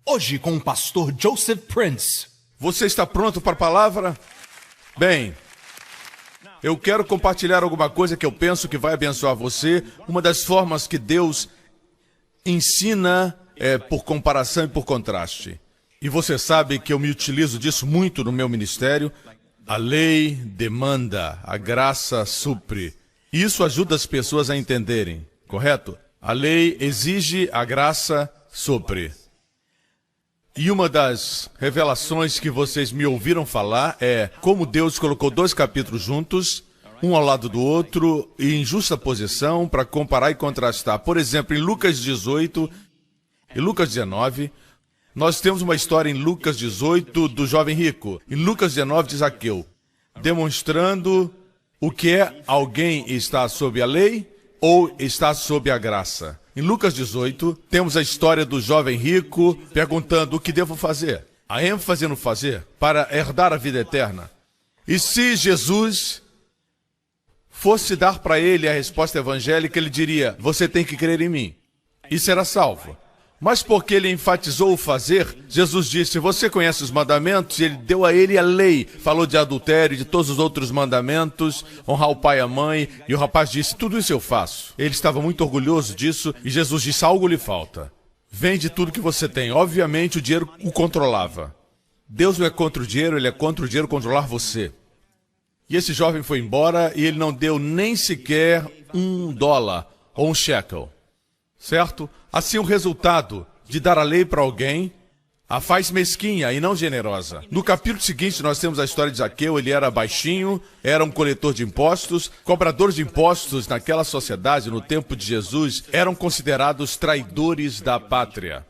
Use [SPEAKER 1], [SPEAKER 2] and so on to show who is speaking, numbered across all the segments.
[SPEAKER 1] Hoje com o pastor Joseph Prince.
[SPEAKER 2] Você está pronto para a palavra? Bem, eu quero compartilhar alguma coisa que eu penso que vai abençoar você. Uma das formas que Deus ensina é por comparação e por contraste. E você sabe que eu me utilizo disso muito no meu ministério. A lei demanda, a graça supre. Isso ajuda as pessoas a entenderem, correto? A lei exige, a graça supre. E uma das revelações que vocês me ouviram falar é como Deus colocou dois capítulos juntos, um ao lado do outro, e em justa posição para comparar e contrastar. Por exemplo, em Lucas 18 e Lucas 19, nós temos uma história em Lucas 18 do jovem rico. Em Lucas 19 de Zaqueu, demonstrando o que é alguém estar sob a lei ou estar sob a graça. Em Lucas 18, temos a história do jovem rico perguntando o que devo fazer. A ênfase no fazer para herdar a vida eterna. E se Jesus fosse dar para ele a resposta evangélica, ele diria, você tem que crer em mim e será salvo. Mas porque ele enfatizou o fazer, Jesus disse, você conhece os mandamentos? E ele deu a ele a lei. Falou de adultério, de todos os outros mandamentos, honrar o pai e a mãe. E o rapaz disse, tudo isso eu faço. Ele estava muito orgulhoso disso e Jesus disse, algo lhe falta. Vende tudo que você tem. Obviamente o dinheiro o controlava. Deus não é contra o dinheiro, ele é contra o dinheiro controlar você. E esse jovem foi embora e ele não deu nem sequer $1 ou um shekel. Certo? Assim, o resultado de dar a lei para alguém a faz mesquinha e não generosa. No capítulo seguinte, nós temos a história de Zaqueu. Ele era baixinho, era um coletor de impostos. Cobradores de impostos naquela sociedade, no tempo de Jesus, eram considerados traidores da pátria.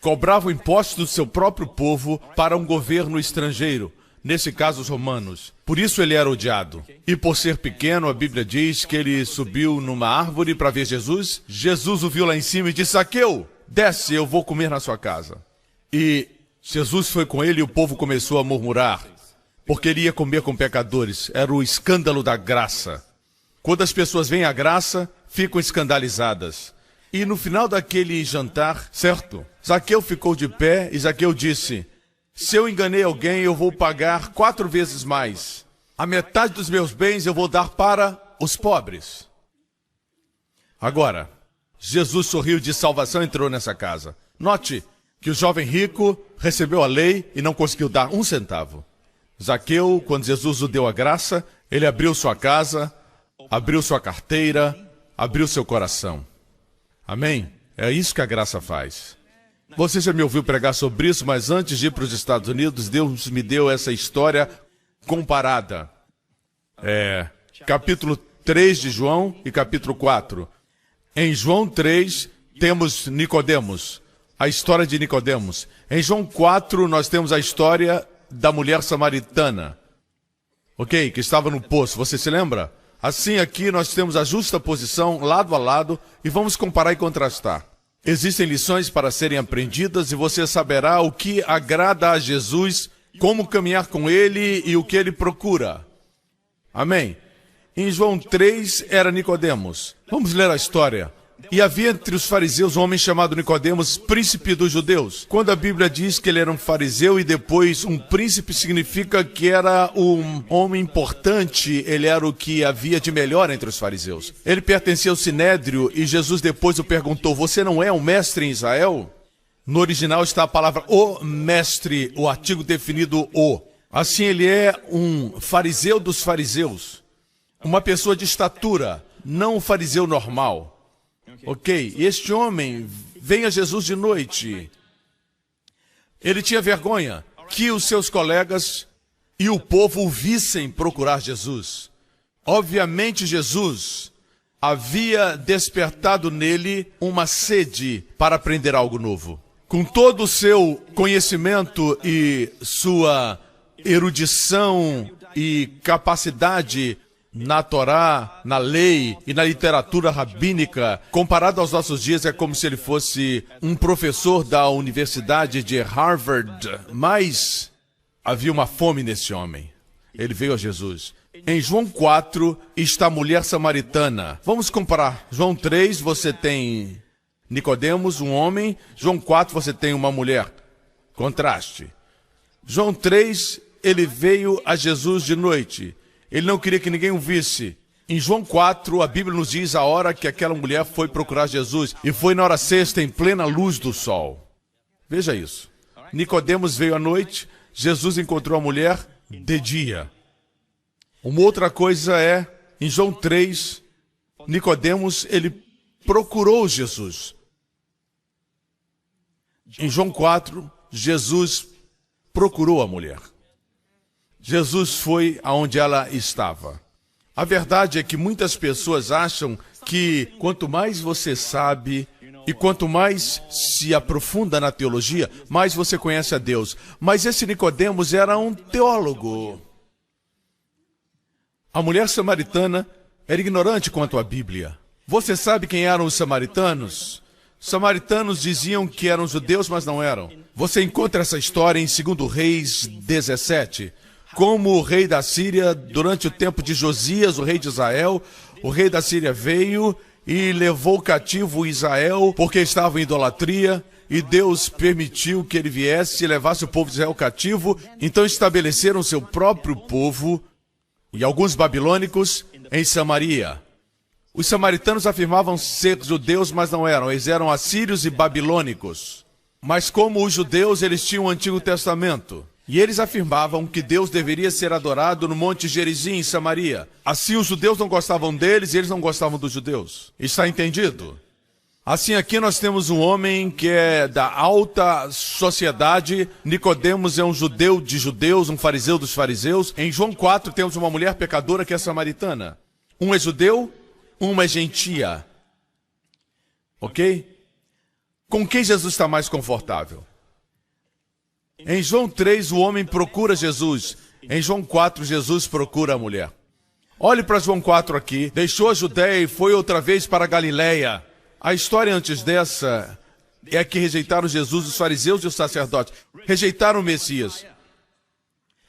[SPEAKER 2] Cobravam impostos do seu próprio povo para um governo estrangeiro. Nesse caso, os romanos. Por isso ele era odiado. E por ser pequeno, a Bíblia diz que ele subiu numa árvore para ver Jesus. Jesus o viu lá em cima e disse, Zaqueu, desce, eu vou comer na sua casa. E Jesus foi com ele e o povo começou a murmurar, porque ele ia comer com pecadores. Era o escândalo da graça. Quando as pessoas veem a graça, ficam escandalizadas. E no final daquele jantar, certo? Zaqueu ficou de pé e Zaqueu disse, se eu enganei alguém, eu vou pagar 4 vezes mais. A metade dos meus bens eu vou dar para os pobres. Agora, Jesus sorriu de salvação e entrou nessa casa. Note que o jovem rico recebeu a lei e não conseguiu dar 1 centavo. Zaqueu, quando Jesus o deu a graça, ele abriu sua casa, abriu sua carteira, abriu seu coração. Amém? É isso que a graça faz. Você já me ouviu pregar sobre isso, mas antes de ir para os Estados Unidos, Deus me deu essa história comparada. Capítulo 3 de João e capítulo 4. Em João 3, temos Nicodemos, a história de Nicodemos. Em João 4, nós temos a história da mulher samaritana, ok? Que estava no poço, você se lembra? Assim, aqui nós temos a justa posição, lado a lado, e vamos comparar e contrastar. Existem lições para serem aprendidas e você saberá o que agrada a Jesus, como caminhar com ele e o que ele procura. Amém? Em João 3 era Nicodemos. Vamos ler a história. E havia entre os fariseus um homem chamado Nicodemos, príncipe dos judeus. Quando a Bíblia diz que ele era um fariseu e depois um príncipe, significa que era um homem importante, ele era o que havia de melhor entre os fariseus. Ele pertencia ao Sinédrio e Jesus depois o perguntou, você não é um mestre em Israel? No original está a palavra o mestre, o artigo definido o. Assim ele é um fariseu dos fariseus, uma pessoa de estatura, não um fariseu normal. Ok, este homem vem a Jesus de noite. Ele tinha vergonha que os seus colegas e o povo o vissem procurar Jesus. Obviamente Jesus havia despertado nele uma sede para aprender algo novo. Com todo o seu conhecimento e sua erudição e capacidade na Torá, na lei e na literatura rabínica, comparado aos nossos dias, é como se ele fosse um professor da Universidade de Harvard. Mas havia uma fome nesse homem. Ele veio a Jesus. Em João 4 está a mulher samaritana. Vamos comparar. João 3 você tem Nicodemos, um homem. João 4 você tem uma mulher. Contraste. João 3, ele veio a Jesus de noite. Ele não queria que ninguém o visse. Em João 4, a Bíblia nos diz a hora que aquela mulher foi procurar Jesus. E foi na hora sexta, em plena luz do sol. Veja isso. Nicodemos veio à noite, Jesus encontrou a mulher de dia. Uma outra coisa é, em João 3, Nicodemos, ele procurou Jesus. Em João 4, Jesus procurou a mulher. Jesus foi aonde ela estava. A verdade é que muitas pessoas acham que quanto mais você sabe e quanto mais se aprofunda na teologia, mais você conhece a Deus. Mas esse Nicodemos era um teólogo. A mulher samaritana era ignorante quanto à Bíblia. Você sabe quem eram os samaritanos? Os samaritanos diziam que eram judeus, mas não eram. Você encontra essa história em 2 Reis 17. Como o rei da Síria, durante o tempo de Josias, o rei de Israel, o rei da Síria veio e levou cativo Israel porque estava em idolatria, e Deus permitiu que ele viesse e levasse o povo de Israel cativo. Então estabeleceram seu próprio povo, e alguns babilônicos, em Samaria. Os samaritanos afirmavam ser judeus, mas não eram. Eles eram assírios e babilônicos. Mas como os judeus, eles tinham o Antigo Testamento. E eles afirmavam que Deus deveria ser adorado no Monte Gerizim, em Samaria. Assim, os judeus não gostavam deles e eles não gostavam dos judeus. Está entendido? Assim, aqui nós temos um homem que é da alta sociedade. Nicodemos é um judeu de judeus, um fariseu dos fariseus. Em João 4, temos uma mulher pecadora que é samaritana. Um é judeu, uma é gentia. Ok? Com quem Jesus está mais confortável? Em João 3, o homem procura Jesus. Em João 4, Jesus procura a mulher. Olhe para João 4 aqui. Deixou a Judéia e foi outra vez para a Galileia. A história antes dessa é que rejeitaram Jesus, os fariseus e os sacerdotes. Rejeitaram o Messias.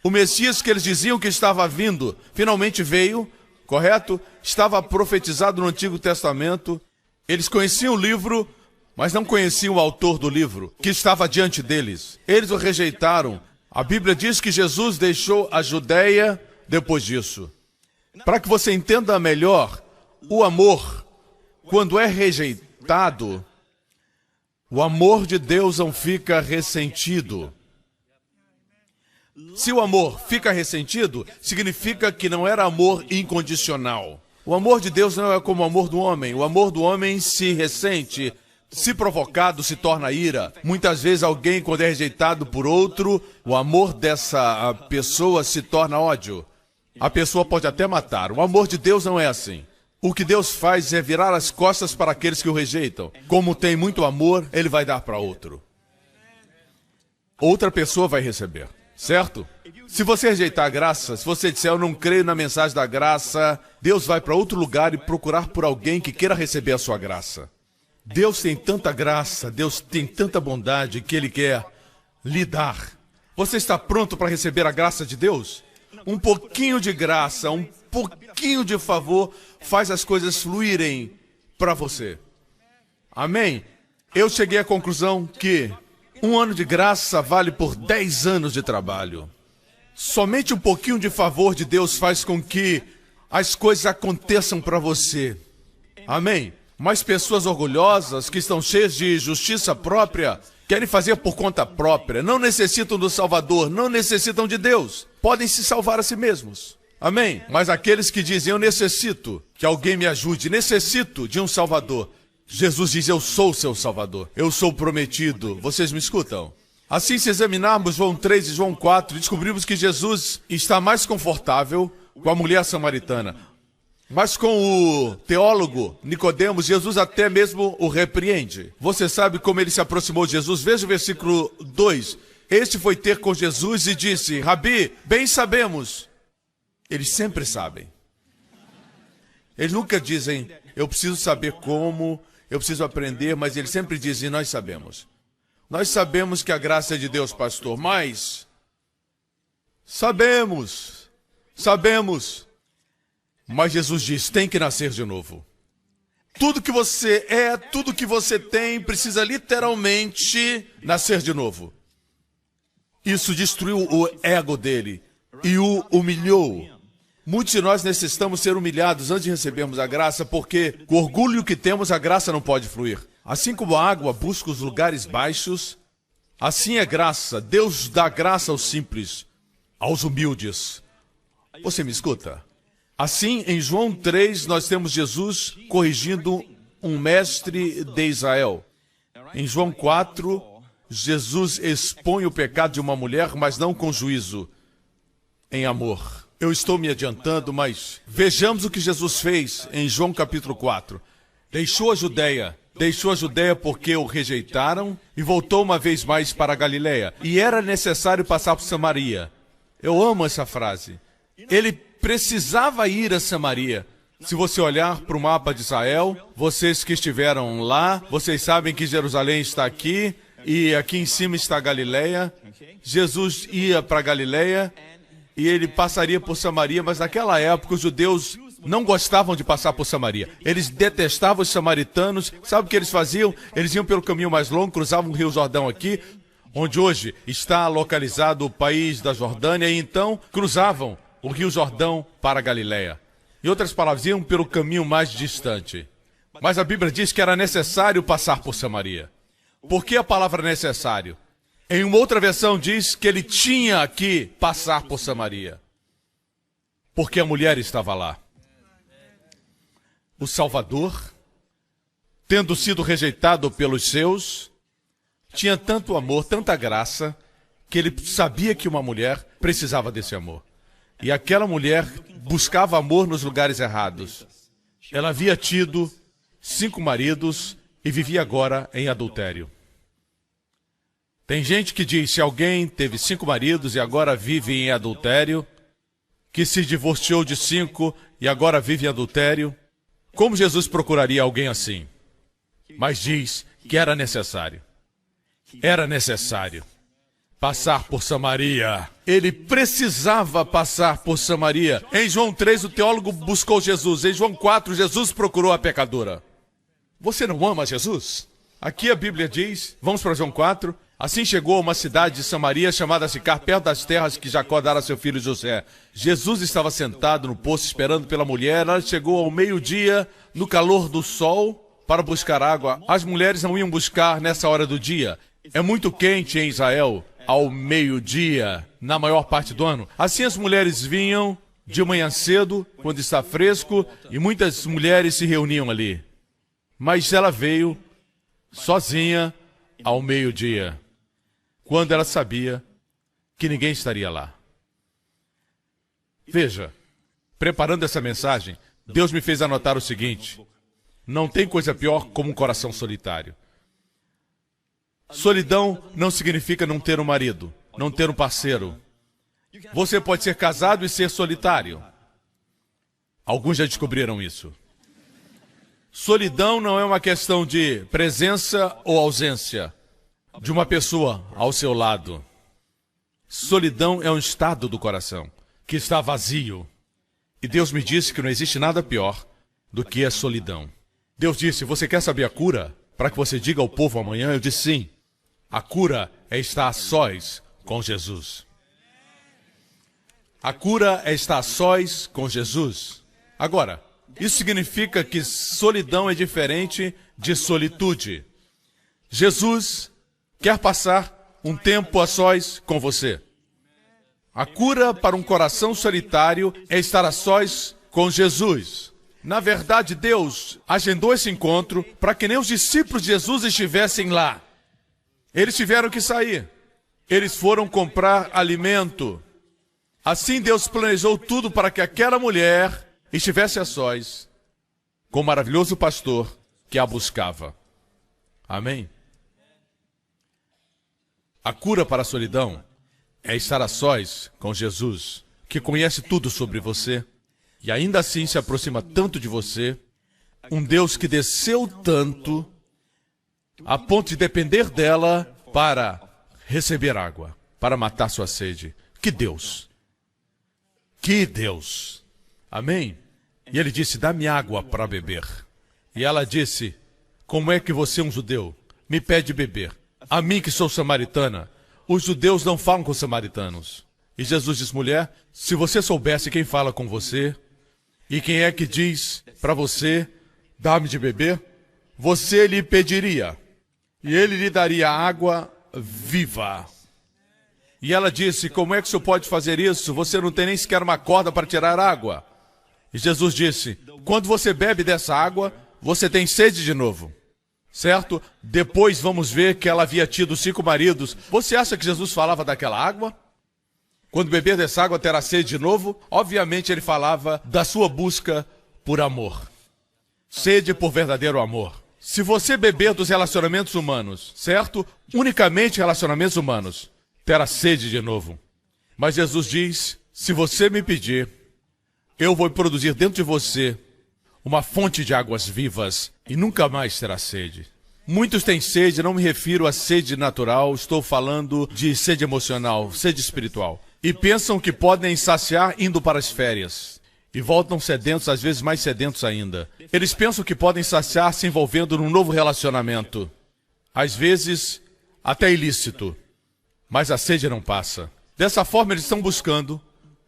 [SPEAKER 2] O Messias que eles diziam que estava vindo, finalmente veio, correto? Estava profetizado no Antigo Testamento. Eles conheciam o livro, mas não conheciam o autor do livro, que estava diante deles. Eles o rejeitaram. A Bíblia diz que Jesus deixou a Judéia depois disso. Para que você entenda melhor, o amor, quando é rejeitado, o amor de Deus não fica ressentido. Se o amor fica ressentido, significa que não era amor incondicional. O amor de Deus não é como o amor do homem. O amor do homem se ressente. Se provocado, se torna ira. Muitas vezes alguém, quando é rejeitado por outro, o amor dessa pessoa se torna ódio. A pessoa pode até matar. O amor de Deus não é assim. O que Deus faz é virar as costas para aqueles que o rejeitam. Como tem muito amor, ele vai dar para outro. Outra pessoa vai receber, certo? Se você rejeitar a graça, se você disser eu não creio na mensagem da graça, Deus vai para outro lugar e procurar por alguém que queira receber a sua graça. Deus tem tanta graça, Deus tem tanta bondade que Ele quer lhe dar. Você está pronto para receber a graça de Deus? Um pouquinho de graça, um pouquinho de favor faz as coisas fluírem para você. Amém? Eu cheguei à conclusão que 1 ano de graça vale por 10 anos de trabalho. Somente um pouquinho de favor de Deus faz com que as coisas aconteçam para você. Amém? Mas pessoas orgulhosas, que estão cheias de justiça própria, querem fazer por conta própria, não necessitam do Salvador, não necessitam de Deus. Podem se salvar a si mesmos. Amém? Mas aqueles que dizem, eu necessito que alguém me ajude, necessito de um Salvador. Jesus diz, eu sou o seu Salvador, eu sou o prometido. Vocês me escutam? Assim, se examinarmos João 3 e João 4, descobrimos que Jesus está mais confortável com a mulher samaritana. Mas com o teólogo Nicodemos, Jesus até mesmo o repreende. Você sabe como ele se aproximou de Jesus? Veja o versículo 2. Este foi ter com Jesus e disse, Rabi, bem sabemos. Eles sempre sabem. Eles nunca dizem, eu preciso saber como, eu preciso aprender, mas eles sempre dizem, nós sabemos. Nós sabemos que a graça é de Deus, pastor, mas sabemos. Mas Jesus diz, tem que nascer de novo. Tudo que você é, tudo que você tem, precisa literalmente nascer de novo. Isso destruiu o ego dele e o humilhou. Muitos de nós necessitamos ser humilhados antes de recebermos a graça, porque com o orgulho que temos, a graça não pode fluir. Assim como a água busca os lugares baixos, assim é graça. Deus dá graça aos simples, aos humildes. Você me escuta? Assim, em João 3, nós temos Jesus corrigindo um mestre de Israel. Em João 4, Jesus expõe o pecado de uma mulher, mas não com juízo, em amor. Eu estou me adiantando, mas vejamos o que Jesus fez em João capítulo 4. Deixou a Judéia porque o rejeitaram e voltou uma vez mais para a Galileia. E era necessário passar por Samaria. Eu amo essa frase. Ele precisava ir a Samaria. Se você olhar para o mapa de Israel, vocês que estiveram lá, vocês sabem que Jerusalém está aqui e aqui em cima está a Galileia. Jesus ia para a Galileia e ele passaria por Samaria, mas naquela época os judeus não gostavam de passar por Samaria. Eles detestavam os samaritanos. Sabe o que eles faziam? Eles iam pelo caminho mais longo, cruzavam o Rio Jordão aqui, onde hoje está localizado o país da Jordânia, e então cruzavam o Rio Jordão para a Galileia. Em outras palavras, iam pelo caminho mais distante. Mas a Bíblia diz que era necessário passar por Samaria. Por que a palavra necessário? Em uma outra versão diz que ele tinha que passar por Samaria. Porque a mulher estava lá. O Salvador, tendo sido rejeitado pelos seus, tinha tanto amor, tanta graça, que ele sabia que uma mulher precisava desse amor. E aquela mulher buscava amor nos lugares errados. Ela havia tido 5 maridos e vivia agora em adultério. Tem gente que diz, se alguém teve 5 maridos e agora vive em adultério, que se divorciou de 5 e agora vive em adultério, como Jesus procuraria alguém assim? Mas diz que era necessário. Era necessário passar por Samaria. Ele precisava passar por Samaria. Em João 3, o teólogo buscou Jesus. Em João 4, Jesus procurou a pecadora. Você não ama Jesus? Aqui a Bíblia diz, vamos para João 4, assim chegou a uma cidade de Samaria chamada Sicar, perto das terras que Jacó dara a seu filho José. Jesus estava sentado no poço esperando pela mulher. Ela chegou ao meio-dia, no calor do sol, para buscar água. As mulheres não iam buscar nessa hora do dia. É muito quente em Israel ao meio-dia, na maior parte do ano. Assim as mulheres vinham de manhã cedo, quando está fresco, e muitas mulheres se reuniam ali. Mas ela veio sozinha ao meio-dia, quando ela sabia que ninguém estaria lá. Veja, preparando essa mensagem, Deus me fez anotar o seguinte: não tem coisa pior como um coração solitário. Solidão não significa não ter um marido, não ter um parceiro. Você pode ser casado e ser solitário. Alguns já descobriram isso. Solidão não é uma questão de presença ou ausência de uma pessoa ao seu lado. Solidão é um estado do coração que está vazio. E Deus me disse que não existe nada pior do que a solidão. Deus disse, você quer saber a cura? Para que você diga ao povo amanhã, eu disse sim. A cura é estar a sós com Jesus. A cura é estar a sós com Jesus. Agora, isso significa que solidão é diferente de solitude. Jesus quer passar um tempo a sós com você. A cura para um coração solitário é estar a sós com Jesus. Na verdade, Deus agendou esse encontro para que nem os discípulos de Jesus estivessem lá. Eles tiveram que sair. Eles foram comprar alimento. Assim Deus planejou tudo para que aquela mulher estivesse a sós com o maravilhoso pastor que a buscava. Amém? A cura para a solidão é estar a sós com Jesus, que conhece tudo sobre você e ainda assim se aproxima tanto de você, um Deus que desceu tanto a ponto de depender dela para receber água, para matar sua sede. Que Deus! Que Deus! Amém? E ele disse, dá-me água para beber. E ela disse, como é que você, um judeu, me pede beber? A mim que sou samaritana. os judeus não falam com os samaritanos. E Jesus diz, mulher, se você soubesse quem fala com você, e quem é que diz para você, dá-me de beber, você lhe pediria, e ele lhe daria água viva. E ela disse, como é que o senhor pode fazer isso? Você não tem nem sequer uma corda para tirar água. E Jesus disse, quando você bebe dessa água, você tem sede de novo. Certo? Depois vamos ver que ela havia tido 5 maridos. Você acha que Jesus falava daquela água? Quando beber dessa água terá sede de novo? Obviamente ele falava da sua busca por amor. Sede por verdadeiro amor. Se você beber dos relacionamentos humanos, certo? Unicamente relacionamentos humanos, terá sede de novo. Mas Jesus diz, se você me pedir, eu vou produzir dentro de você uma fonte de águas vivas e nunca mais terá sede. Muitos têm sede, não me refiro a sede natural, estou falando de sede emocional, sede espiritual. E pensam que podem saciar indo para as férias. E voltam sedentos, às vezes mais sedentos ainda. Eles pensam que podem saciar se envolvendo num novo relacionamento. Às vezes, até ilícito. Mas a sede não passa. Dessa forma, eles estão buscando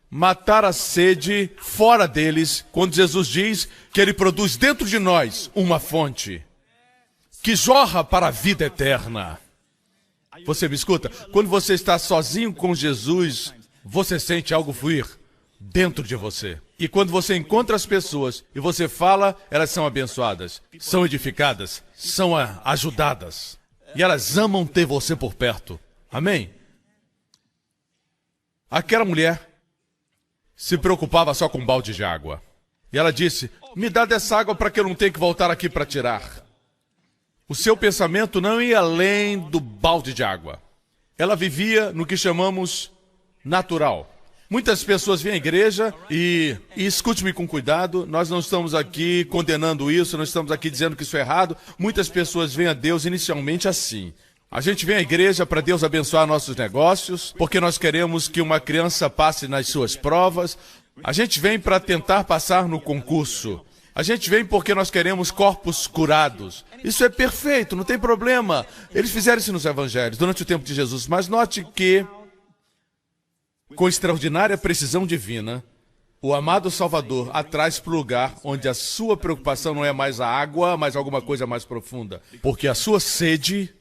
[SPEAKER 2] matar a sede fora deles, quando Jesus diz que ele produz dentro de nós uma fonte que jorra para a vida eterna. Você me escuta? Quando você está sozinho com Jesus, você sente algo fluir dentro de você. E quando você encontra as pessoas e você fala, elas são abençoadas, são edificadas, são ajudadas. E elas amam ter você por perto. Amém? Aquela mulher se preocupava só com um balde de água. E ela disse, me dá dessa água para que eu não tenha que voltar aqui para tirar. O seu pensamento não ia além do balde de água. Ela vivia no que chamamos natural. Muitas pessoas vêm à igreja e escute-me com cuidado, nós não estamos aqui condenando isso, não estamos aqui dizendo que isso é errado. Muitas pessoas vêm a Deus inicialmente assim. A gente vem à igreja para Deus abençoar nossos negócios, porque nós queremos que uma criança passe nas suas provas. A gente vem para tentar passar no concurso. A gente vem porque nós queremos corpos curados. Isso é perfeito, não tem problema. Eles fizeram isso nos evangelhos, durante o tempo de Jesus. Mas note que, com extraordinária precisão divina, o amado Salvador a traz para o lugar onde a sua preocupação não é mais a água, mas alguma coisa mais profunda. Porque a sua sede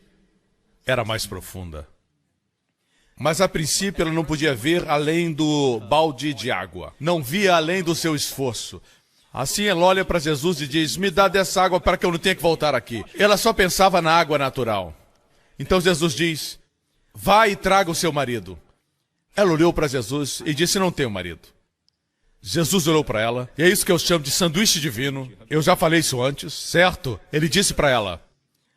[SPEAKER 2] era mais profunda. Mas a princípio ela não podia ver além do balde de água. Não via além do seu esforço. Assim ela olha para Jesus e diz, me dá dessa água para que eu não tenha que voltar aqui. Ela só pensava na água natural. Então Jesus diz, vá e traga o seu marido. Ela olhou para Jesus e disse, não tenho marido. Jesus olhou para ela, e é isso que eu chamo de sanduíche divino. Eu já falei isso antes, certo? Ele disse para ela,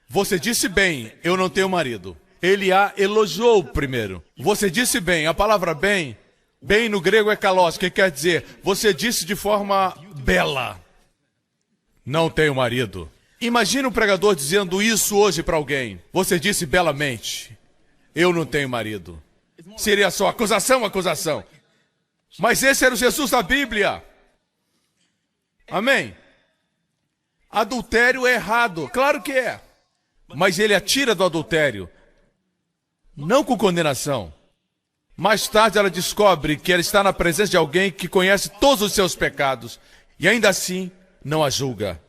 [SPEAKER 2] você disse bem, eu não tenho marido. Ele a elogiou primeiro. Você disse bem, a palavra bem, bem no grego é kalos, que quer dizer, você disse de forma bela. Não tenho marido. Imagine um pregador dizendo isso hoje para alguém. Você disse belamente, eu não tenho marido. Seria só acusação, acusação. Mas esse era o Jesus da Bíblia. Amém? Adultério é errado, claro que é. Mas ele a tira do adultério, não com condenação. Mais tarde ela descobre que ela está na presença de alguém que conhece todos os seus pecados e ainda assim não a julga.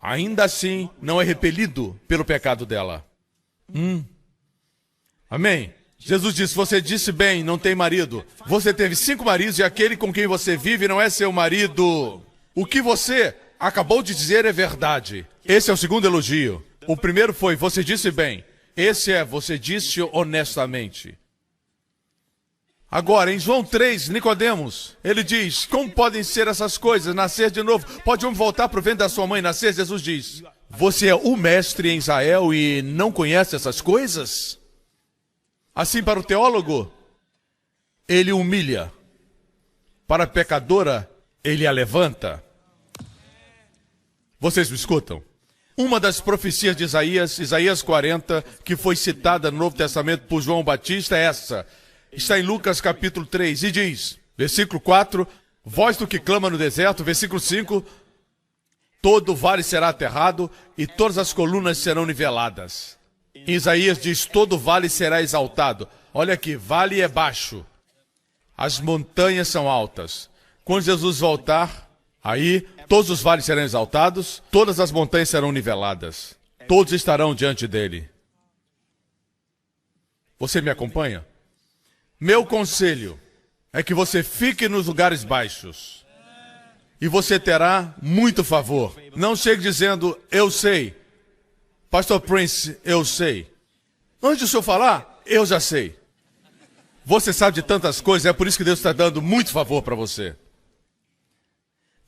[SPEAKER 2] Ainda assim não é repelido pelo pecado dela. Amém? Jesus disse, você disse bem, não tem marido. Você teve 5 maridos e aquele com quem você vive não é seu marido. O que você acabou de dizer é verdade. Esse é o segundo elogio. O primeiro foi, você disse bem. Esse é, você disse honestamente. Agora, em João 3, Nicodemos, ele diz, como podem ser essas coisas, nascer de novo? Pode um voltar para o ventre da sua mãe e nascer? Jesus diz, você é o mestre em Israel e não conhece essas coisas? Assim, para o teólogo, ele humilha. Para a pecadora, ele a levanta. Vocês me escutam? Uma das profecias de Isaías, Isaías 40, que foi citada no Novo Testamento por João Batista, é essa. Está em Lucas capítulo 3 e diz, versículo 4, voz do que clama no deserto, versículo 5, todo vale será aterrado e todas as colunas serão niveladas. Isaías diz, todo vale será exaltado. Olha aqui, vale é baixo. As montanhas são altas. Quando Jesus voltar, aí todos os vales serão exaltados, todas as montanhas serão niveladas. Todos estarão diante dele. Você me acompanha? Meu conselho é que você fique nos lugares baixos. E você terá muito favor. Não chegue dizendo, eu sei. Pastor Prince, eu sei. Antes do senhor falar, eu já sei. Você sabe de tantas coisas, é por isso que Deus está dando muito favor para você.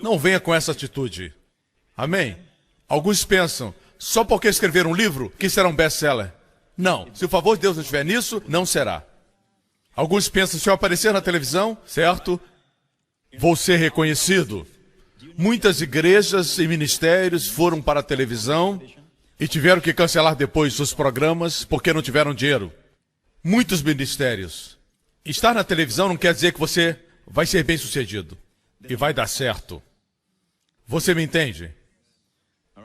[SPEAKER 2] Não venha com essa atitude. Amém? Alguns pensam, só porque escrever um livro, que será um best-seller. Não, se o favor de Deus não estiver nisso, não será. Alguns pensam, se eu aparecer na televisão, certo? Vou ser reconhecido. Muitas igrejas e ministérios foram para a televisão e tiveram que cancelar depois seus programas porque não tiveram dinheiro. Muitos ministérios. Estar na televisão não quer dizer que você vai ser bem-sucedido e vai dar certo. Você me entende?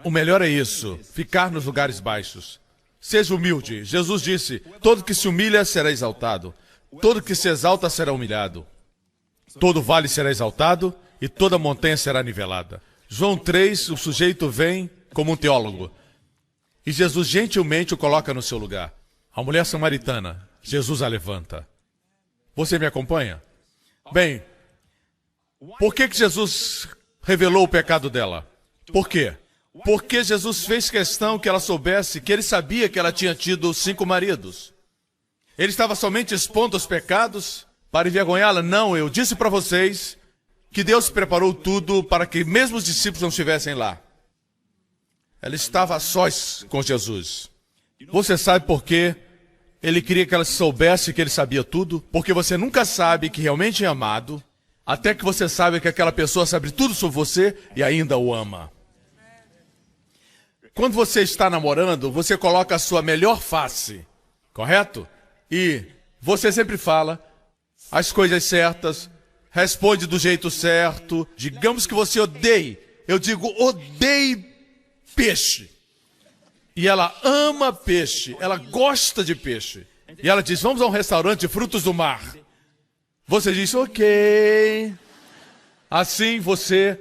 [SPEAKER 2] O melhor é isso, ficar nos lugares baixos. Seja humilde. Jesus disse, todo que se humilha será exaltado. Todo que se exalta será humilhado. Todo vale será exaltado e toda montanha será nivelada. João 3, o sujeito vem como um teólogo. E Jesus gentilmente o coloca no seu lugar. A mulher samaritana, Jesus a levanta. Você me acompanha? Bem, por que Jesus revelou o pecado dela? Por quê? Porque Jesus fez questão que ela soubesse que ele sabia que ela tinha tido 5 maridos. Ele estava somente expondo os pecados para envergonhá-la? Não, eu disse para vocês que Deus preparou tudo para que mesmo os discípulos não estivessem lá. Ela estava a sós com Jesus. Você sabe por quê? Ele queria que ela soubesse que ele sabia tudo, porque você nunca sabe que realmente é amado, até que você sabe que aquela pessoa sabe tudo sobre você e ainda o ama. Quando você está namorando, você coloca a sua melhor face, correto? E você sempre fala as coisas certas, responde do jeito certo. Digamos que você odeie, eu digo odeie peixe. E ela ama peixe, ela gosta de peixe. E ela diz, vamos a um restaurante de frutos do mar. Você diz, ok. Assim você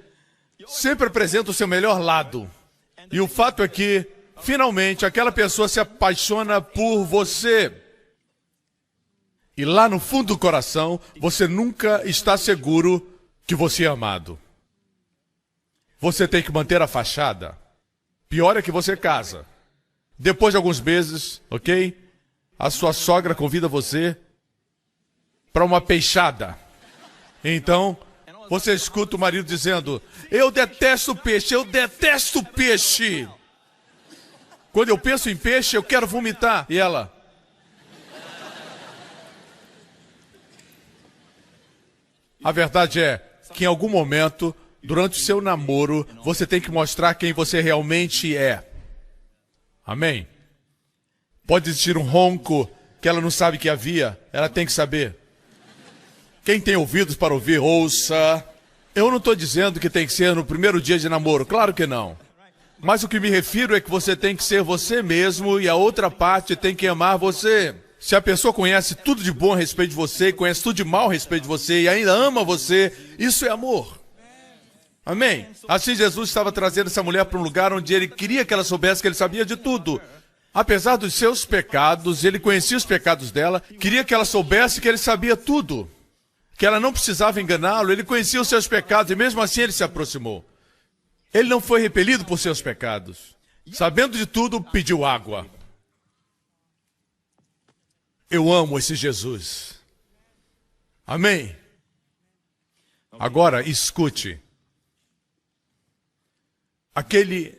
[SPEAKER 2] sempre apresenta o seu melhor lado. E o fato é que, finalmente, aquela pessoa se apaixona por você. E lá no fundo do coração, você nunca está seguro que você é amado. Você tem que manter a fachada. Pior é que você casa. Depois de alguns meses, ok? A sua sogra convida você para uma peixada. Então, você escuta o marido dizendo, eu detesto peixe, eu detesto peixe. Quando eu penso em peixe, eu quero vomitar. E ela... A verdade é que em algum momento, durante o seu namoro, você tem que mostrar quem você realmente é. Amém? Pode existir um ronco que ela não sabe que havia, ela tem que saber. Quem tem ouvidos para ouvir, ouça. Eu não estou dizendo que tem que ser no primeiro dia de namoro, claro que não. Mas o que me refiro é que você tem que ser você mesmo e a outra parte tem que amar você. Se a pessoa conhece tudo de bom a respeito de você, conhece tudo de mal a respeito de você e ainda ama você, isso é amor. Amém? Assim Jesus estava trazendo essa mulher para um lugar onde ele queria que ela soubesse que ele sabia de tudo. Apesar dos seus pecados, ele conhecia os pecados dela, queria que ela soubesse que ele sabia tudo. Que ela não precisava enganá-lo, ele conhecia os seus pecados e mesmo assim ele se aproximou. Ele não foi repelido por seus pecados. Sabendo de tudo, pediu água. Eu amo esse Jesus. Amém? Agora, escute. Aquele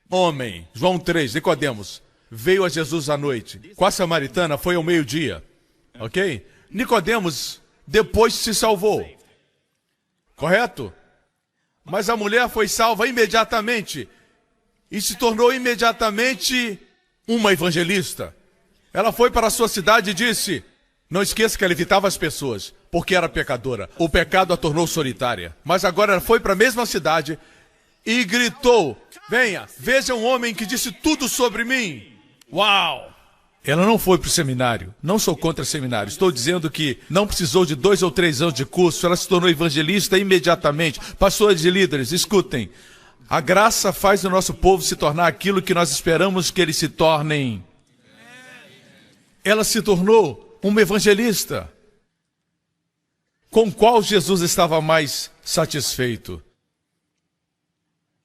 [SPEAKER 2] homem, João 3, Nicodemos, veio a Jesus à noite. Com a samaritana foi ao meio-dia. Ok? Nicodemos depois se salvou. Correto? Mas a mulher foi salva imediatamente. E se tornou imediatamente uma evangelista. Ela foi para a sua cidade e disse... Não esqueça que ela evitava as pessoas, porque era pecadora. O pecado a tornou solitária. Mas agora ela foi para a mesma cidade... E gritou, venha, veja um homem que disse tudo sobre mim. Uau! Ela não foi para o seminário. Não sou contra seminário. Estou dizendo que não precisou de 2 ou 3 anos de curso. Ela se tornou evangelista imediatamente. Pastores e líderes, escutem. A graça faz o nosso povo se tornar aquilo que nós esperamos que eles se tornem. Ela se tornou uma evangelista. Com qual Jesus estava mais satisfeito?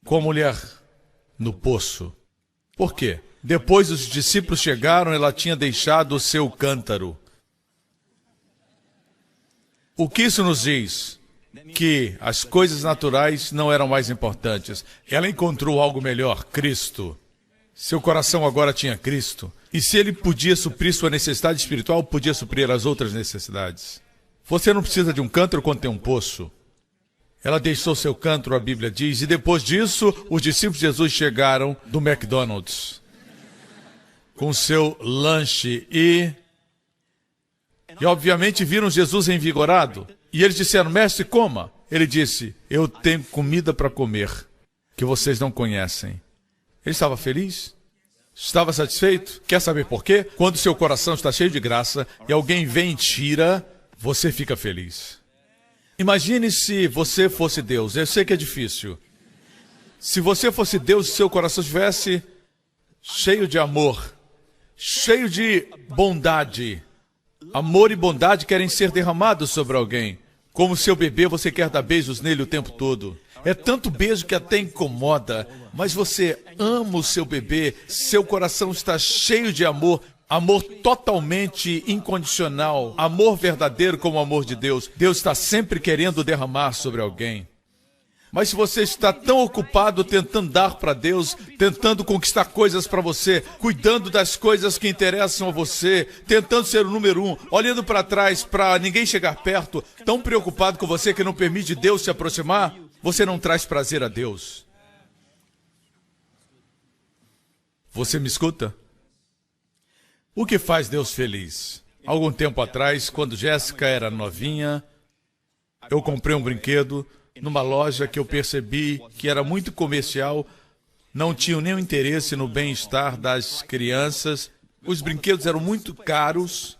[SPEAKER 2] Com a mulher no poço. Por quê? Depois os discípulos chegaram, ela tinha deixado o seu cântaro. O que isso nos diz? Que as coisas naturais não eram mais importantes. Ela encontrou algo melhor, Cristo. Seu coração agora tinha Cristo. E se ele podia suprir sua necessidade espiritual, podia suprir as outras necessidades. Você não precisa de um cântaro quando tem um poço. Ela deixou seu cântaro, a Bíblia diz, e depois disso, os discípulos de Jesus chegaram do McDonald's com seu lanche e obviamente viram Jesus envigorado. E eles disseram, mestre, coma. Ele disse, eu tenho comida para comer que vocês não conhecem. Ele estava feliz? Estava satisfeito? Quer saber por quê? Quando seu coração está cheio de graça e alguém vem e tira, você fica feliz. Imagine se você fosse Deus. Eu sei que é difícil. Se você fosse Deus e seu coração estivesse cheio de amor, cheio de bondade. Amor e bondade querem ser derramados sobre alguém. Como seu bebê, você quer dar beijos nele o tempo todo. É tanto beijo que até incomoda, mas você ama o seu bebê, seu coração está cheio de amor, amor totalmente incondicional, amor verdadeiro como o amor de Deus. Deus está sempre querendo derramar sobre alguém. Mas se você está tão ocupado tentando dar para Deus, tentando conquistar coisas para você, cuidando das coisas que interessam a você, tentando ser o número 1, olhando para trás para ninguém chegar perto, tão preocupado com você que não permite Deus se aproximar, você não traz prazer a Deus. Você me escuta? O que faz Deus feliz? Algum tempo atrás, quando Jéssica era novinha, eu comprei um brinquedo numa loja que eu percebi que era muito comercial, não tinham nenhum interesse no bem-estar das crianças. Os brinquedos eram muito caros.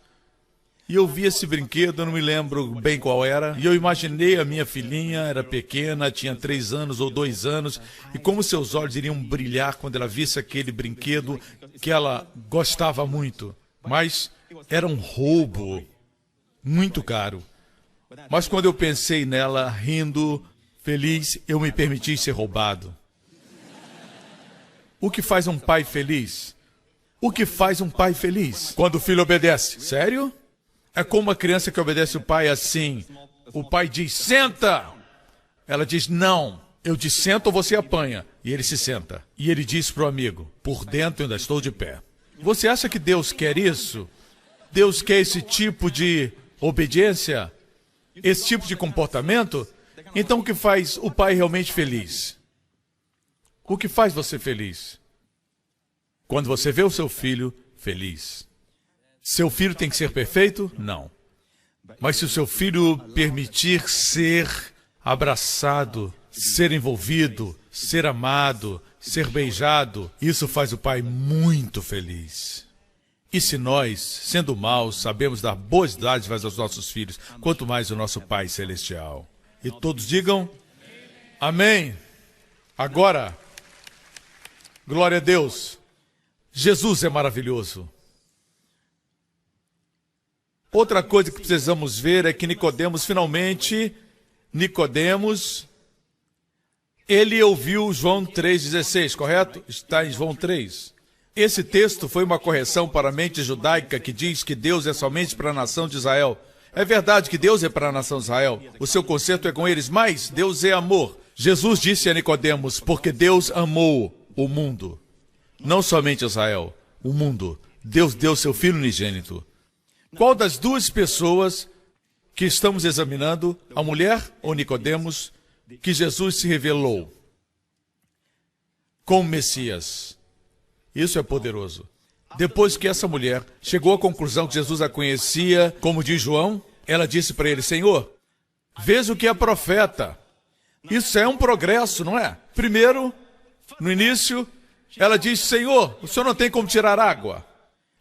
[SPEAKER 2] E eu vi esse brinquedo, eu não me lembro bem qual era, e eu imaginei a minha filhinha, era pequena, tinha 3 anos ou 2 anos, e como seus olhos iriam brilhar quando ela visse aquele brinquedo que ela gostava muito. Mas era um roubo, muito caro. Mas quando eu pensei nela, rindo, feliz, eu me permiti ser roubado. O que faz um pai feliz? O que faz um pai feliz? Quando o filho obedece. Sério? É como uma criança que obedece o pai assim. O pai diz, senta! Ela diz, não. Eu disse, senta ou você apanha. E ele se senta. E ele diz para o amigo, por dentro eu ainda estou de pé. Você acha que Deus quer isso? Deus quer esse tipo de obediência? Esse tipo de comportamento? Então o que faz o pai realmente feliz? O que faz você feliz? Quando você vê o seu filho feliz. Seu filho tem que ser perfeito? Não. Mas se o seu filho permitir ser abraçado, ser envolvido, ser amado, ser beijado, isso faz o pai muito feliz. E se nós, sendo maus, sabemos dar boas dádivas aos nossos filhos, quanto mais o nosso Pai Celestial. E todos digam, amém. Agora, glória a Deus. Jesus é maravilhoso. Outra coisa que precisamos ver é que Nicodemos, finalmente, ele ouviu João 3,16, correto? Está em João 3. Esse texto foi uma correção para a mente judaica que diz que Deus é somente para a nação de Israel. É verdade que Deus é para a nação de Israel. O seu conserto é com eles, mas Deus é amor. Jesus disse a Nicodemos, porque Deus amou o mundo. Não somente Israel, o mundo. Deus deu seu Filho unigênito. Qual das duas pessoas que estamos examinando, a mulher ou Nicodemos, que Jesus se revelou como Messias? Isso é poderoso. Depois que essa mulher chegou à conclusão que Jesus a conhecia, como diz João, ela disse para ele, Senhor, veja o que é profeta. Isso é um progresso, não é? Primeiro, no início, Ela diz, Senhor, o senhor não tem como tirar água.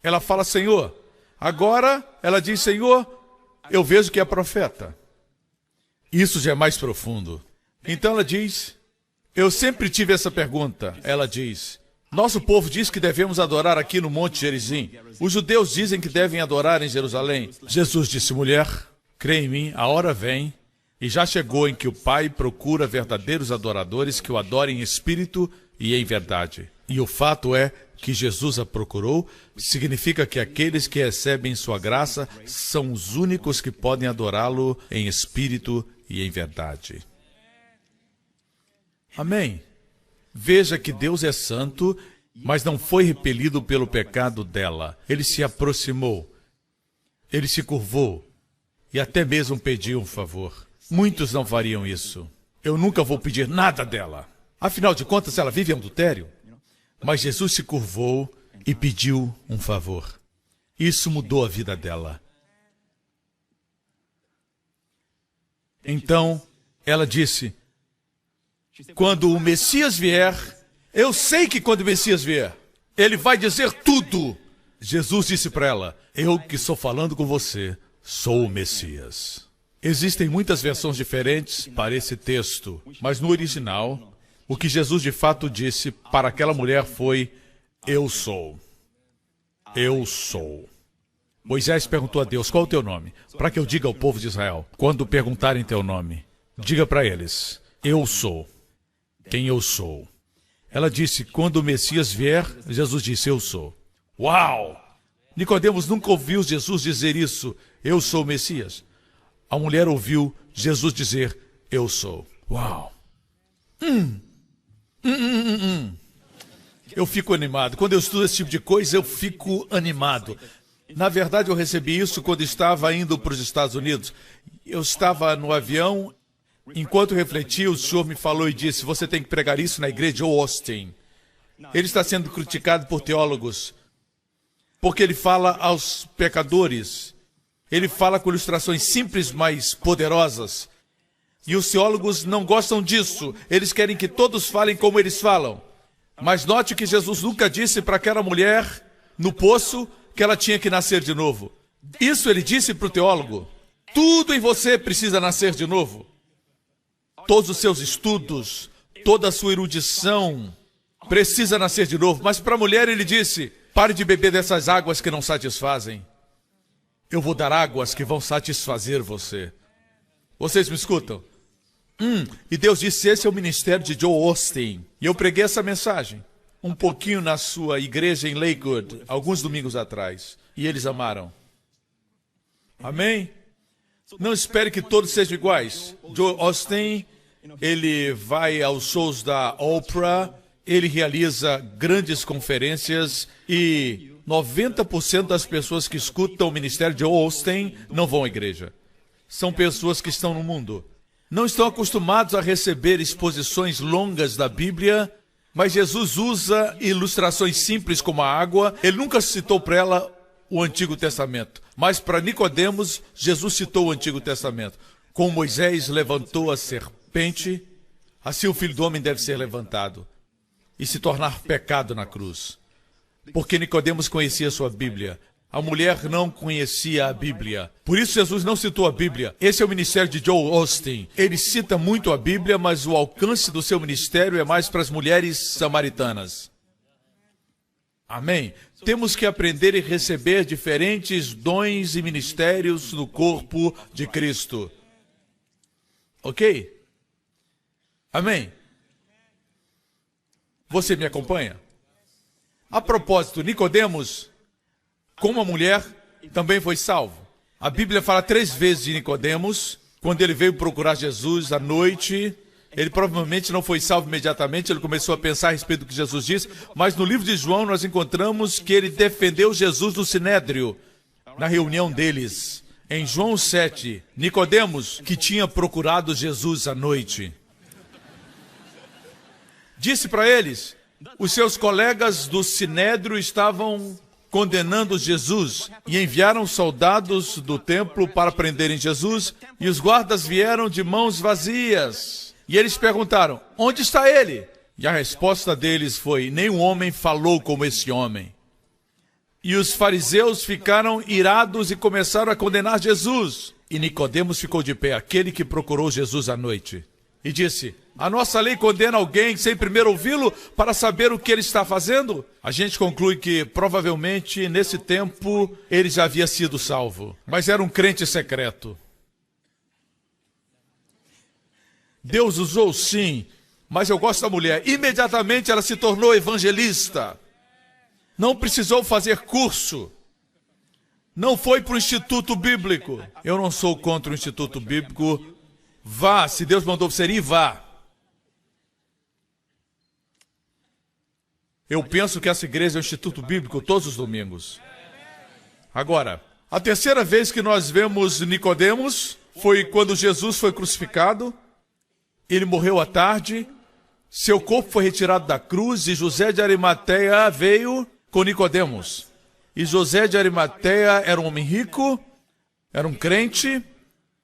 [SPEAKER 2] Ela fala, Senhor. Agora, ela diz, Senhor, eu vejo que é profeta. Isso já é mais profundo. Então ela diz, eu sempre tive essa pergunta. Ela diz, nosso povo diz que devemos adorar aqui no Monte Gerizim. Os judeus dizem que devem adorar em Jerusalém. Jesus disse, mulher, crê em mim, a hora vem, e já chegou em que o Pai procura verdadeiros adoradores que o adorem em espírito e em verdade. E o fato é que Jesus a procurou, significa que aqueles que recebem sua graça são os únicos que podem adorá-lo em espírito e em verdade. Amém. Veja que Deus é santo, mas não foi repelido pelo pecado dela. Ele se aproximou, ele se curvou e até mesmo pediu um favor. Muitos não fariam isso. Eu nunca vou pedir nada dela. Afinal de contas, ela vive em adultério. Mas Jesus se curvou e pediu um favor. Isso mudou a vida dela. Então, ela disse, quando o Messias vier, eu sei que quando o Messias vier, ele vai dizer tudo. Jesus disse para ela, eu que estou falando com você, sou o Messias. Existem muitas versões diferentes para esse texto, mas no original, o que Jesus de fato disse para aquela mulher foi, eu sou. Eu sou. Moisés perguntou a Deus, qual é o teu nome? Para que eu diga ao povo de Israel, quando perguntarem teu nome, diga para eles, eu sou. Quem eu sou? Ela disse, quando o Messias vier, Jesus disse, eu sou. Uau! Nicodemos nunca ouviu Jesus dizer isso, eu sou o Messias. A mulher ouviu Jesus dizer, eu sou. Uau! Eu fico animado. Quando eu estudo esse tipo de coisa, eu fico animado. Na verdade, eu recebi isso quando estava indo para os Estados Unidos. Eu estava no avião, enquanto refletia, o senhor me falou e disse, você tem que pregar isso na igreja de Austin. Ele está sendo criticado por teólogos, porque ele fala aos pecadores. Ele fala com ilustrações simples, mas poderosas. E os teólogos não gostam disso. Eles querem que todos falem como eles falam. Mas note que Jesus nunca disse para aquela mulher no poço que ela tinha que nascer de novo. Isso ele disse para o teólogo. Tudo em você precisa nascer de novo. Todos os seus estudos, toda a sua erudição precisa nascer de novo. Mas para a mulher ele disse, pare de beber dessas águas que não satisfazem. Eu vou dar águas que vão satisfazer você. Vocês me escutam? E Deus disse, esse é o ministério de Joel Osteen. E eu preguei essa mensagem um pouquinho na sua igreja em Lakewood, alguns domingos atrás. E eles amaram. Amém? Não espere que todos sejam iguais. Joel Osteen, ele vai aos shows da Oprah, ele realiza grandes conferências e 90% das pessoas que escutam o ministério de Joel Osteen não vão à igreja. São pessoas que estão no mundo. Não estão acostumados a receber exposições longas da Bíblia, mas Jesus usa ilustrações simples como a água. Ele nunca citou para ela o Antigo Testamento, mas para Nicodemos, Jesus citou o Antigo Testamento. Como Moisés levantou a serpente, assim o Filho do Homem deve ser levantado e se tornar pecado na cruz. Porque Nicodemos conhecia a sua Bíblia. A mulher não conhecia a Bíblia. Por isso Jesus não citou a Bíblia. Esse é o ministério de Joel Osteen. Ele cita muito a Bíblia, mas o alcance do seu ministério é mais para as mulheres samaritanas. Amém? Temos que aprender e receber diferentes dons e ministérios no corpo de Cristo. Ok? Amém? Você me acompanha? A propósito, Nicodemos, como a mulher, também foi salvo. A Bíblia fala 3 vezes de Nicodemos, quando ele veio procurar Jesus à noite. Ele provavelmente não foi salvo imediatamente, ele começou a pensar a respeito do que Jesus disse, mas no livro de João nós encontramos que ele defendeu Jesus no Sinédrio, na reunião deles. Em João 7, Nicodemos, que tinha procurado Jesus à noite, disse para eles, os seus colegas do Sinédrio estavam condenando Jesus e enviaram soldados do templo para prenderem Jesus e os guardas vieram de mãos vazias. E eles perguntaram, onde está ele? E a resposta deles foi: nenhum homem falou como esse homem. E os fariseus ficaram irados e começaram a condenar Jesus. E Nicodemos ficou de pé, aquele que procurou Jesus à noite, e disse: a nossa lei condena alguém sem primeiro ouvi-lo para saber o que ele está fazendo? A gente conclui que, provavelmente, nesse tempo, ele já havia sido salvo. Mas era um crente secreto. Deus usou, sim, mas eu gosto da mulher. Imediatamente ela se tornou evangelista. Não precisou fazer curso. Não foi para o Instituto Bíblico. Eu não sou contra o Instituto Bíblico. Vá, se Deus mandou você ir, vá. Eu penso que essa igreja é o Instituto Bíblico todos os domingos. Agora, a terceira vez que nós vemos Nicodemos foi quando Jesus foi crucificado. Ele morreu à tarde. Seu corpo foi retirado da cruz e José de Arimateia veio com Nicodemos. E José de Arimateia era um homem rico, era um crente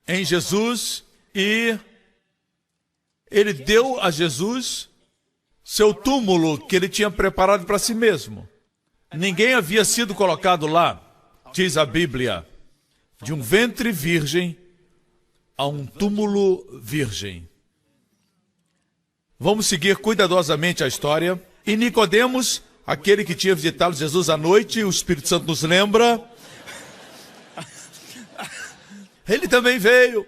[SPEAKER 2] em Jesus, e ele deu a Jesus seu túmulo que ele tinha preparado para si mesmo. Ninguém havia sido colocado lá, diz a Bíblia, de um ventre virgem a um túmulo virgem. Vamos seguir cuidadosamente a história. E Nicodemos, aquele que tinha visitado Jesus à noite, o Espírito Santo nos lembra, ele também veio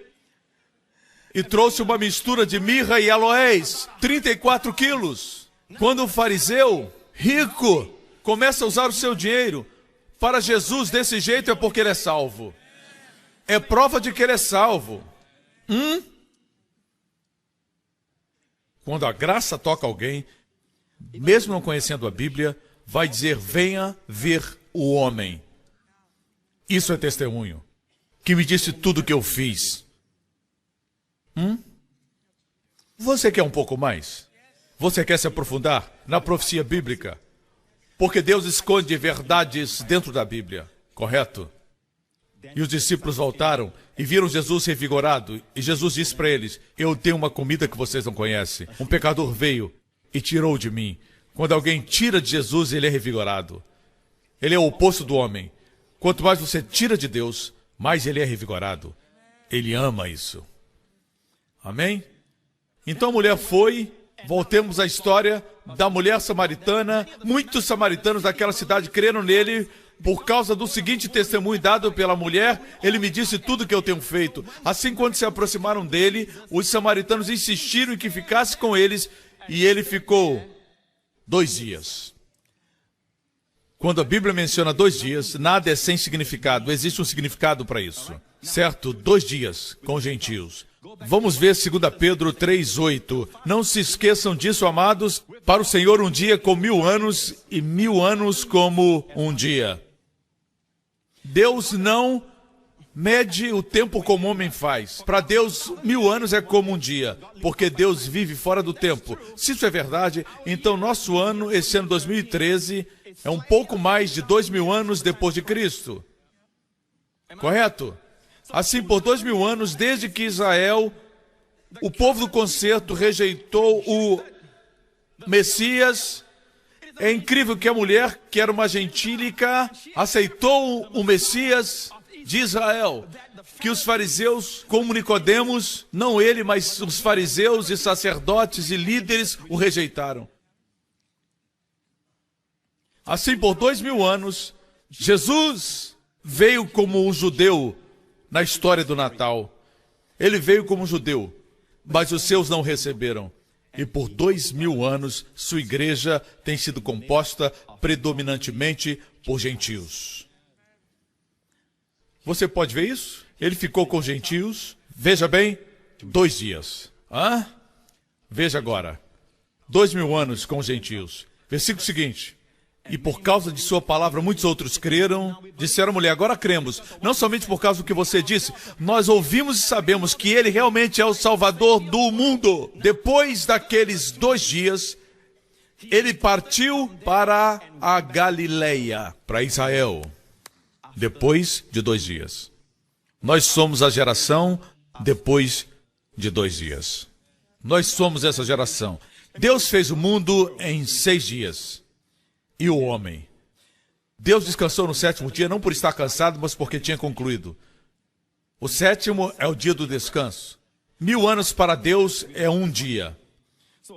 [SPEAKER 2] e trouxe uma mistura de mirra e aloés, 34 quilos. Quando o fariseu, rico, começa a usar o seu dinheiro para Jesus desse jeito, é porque ele é salvo. É prova de que ele é salvo. Quando a graça toca alguém, mesmo não conhecendo a Bíblia, vai dizer: venha ver o homem. Isso é testemunho, que me disse tudo o que eu fiz. Você quer um pouco mais? Você quer se aprofundar na profecia bíblica? Porque Deus esconde verdades dentro da Bíblia, correto? E os discípulos voltaram e viram Jesus revigorado. E Jesus disse para eles: eu tenho uma comida que vocês não conhecem. Um pecador veio e tirou de mim. Quando alguém tira de Jesus, ele é revigorado. Ele é o oposto do homem. Quanto mais você tira de Deus, mais ele é revigorado. Ele ama isso. Amém? Então a mulher foi. Voltemos à história da mulher samaritana. Muitos samaritanos daquela cidade creram nele por causa do seguinte testemunho dado pela mulher: ele me disse tudo o que eu tenho feito. Assim, quando se aproximaram dele, os samaritanos insistiram em que ficasse com eles, e ele ficou 2 dias. Quando a Bíblia menciona 2 dias, nada é sem significado. Existe um significado para isso, certo? 2 dias com os gentios. Vamos ver 2 Pedro 3:8. Não se esqueçam disso, amados. Para o Senhor, um dia como 1000 anos, e 1000 anos como um dia. Deus não mede o tempo como o homem faz. Para Deus, 1000 anos é como um dia, porque Deus vive fora do tempo. Se isso é verdade, então nosso ano, esse ano 2013, é um pouco mais de 2000 anos depois de Cristo. Correto? Assim, por 2000 anos, desde que Israel, o povo do concerto, rejeitou o Messias, é incrível que a mulher, que era uma gentílica, aceitou o Messias de Israel, que os fariseus, como Nicodemos, não ele, mas os fariseus e sacerdotes e líderes o rejeitaram. Assim, por 2000 anos, Jesus veio como um judeu na história do Natal. Ele veio como um judeu, mas os seus não receberam. E por 2000 anos, sua igreja tem sido composta predominantemente por gentios. Você pode ver isso? Ele ficou com gentios, veja bem, 2 dias. Veja agora, 2000 anos com gentios. Versículo seguinte: e por causa de sua palavra, muitos outros creram. Disseram a mulher: agora cremos, não somente por causa do que você disse, nós ouvimos e sabemos que ele realmente é o Salvador do mundo. Depois daqueles 2 dias, ele partiu para a Galileia, para Israel. Depois de 2 dias. Nós somos a geração depois de 2 dias. Nós somos essa geração. Deus fez o mundo em 6 dias. E o homem? Deus descansou no 7º dia, não por estar cansado, mas porque tinha concluído. O 7º é o dia do descanso. 1000 anos para Deus é um dia.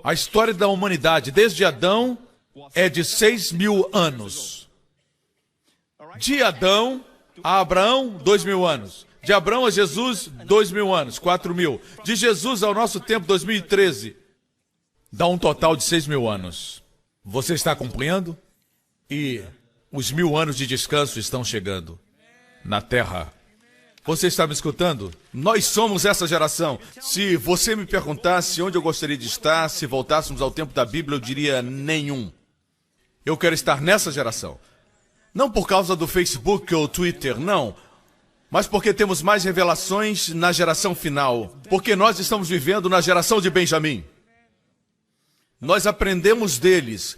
[SPEAKER 2] A história da humanidade, desde Adão, é de 6.000 anos. De Adão a Abraão, 2.000 anos. De Abraão a Jesus, 2.000 anos, 4.000. De Jesus ao nosso tempo, 2013, dá um total de 6.000 anos. Você está acompanhando? E os 1000 anos de descanso estão chegando na Terra. Você está me escutando? Nós somos essa geração. Se você me perguntasse onde eu gostaria de estar, se voltássemos ao tempo da Bíblia, eu diria nenhum. Eu quero estar nessa geração. Não por causa do Facebook ou Twitter, não. Mas porque temos mais revelações na geração final. Porque nós estamos vivendo na geração de Benjamim. Nós aprendemos deles.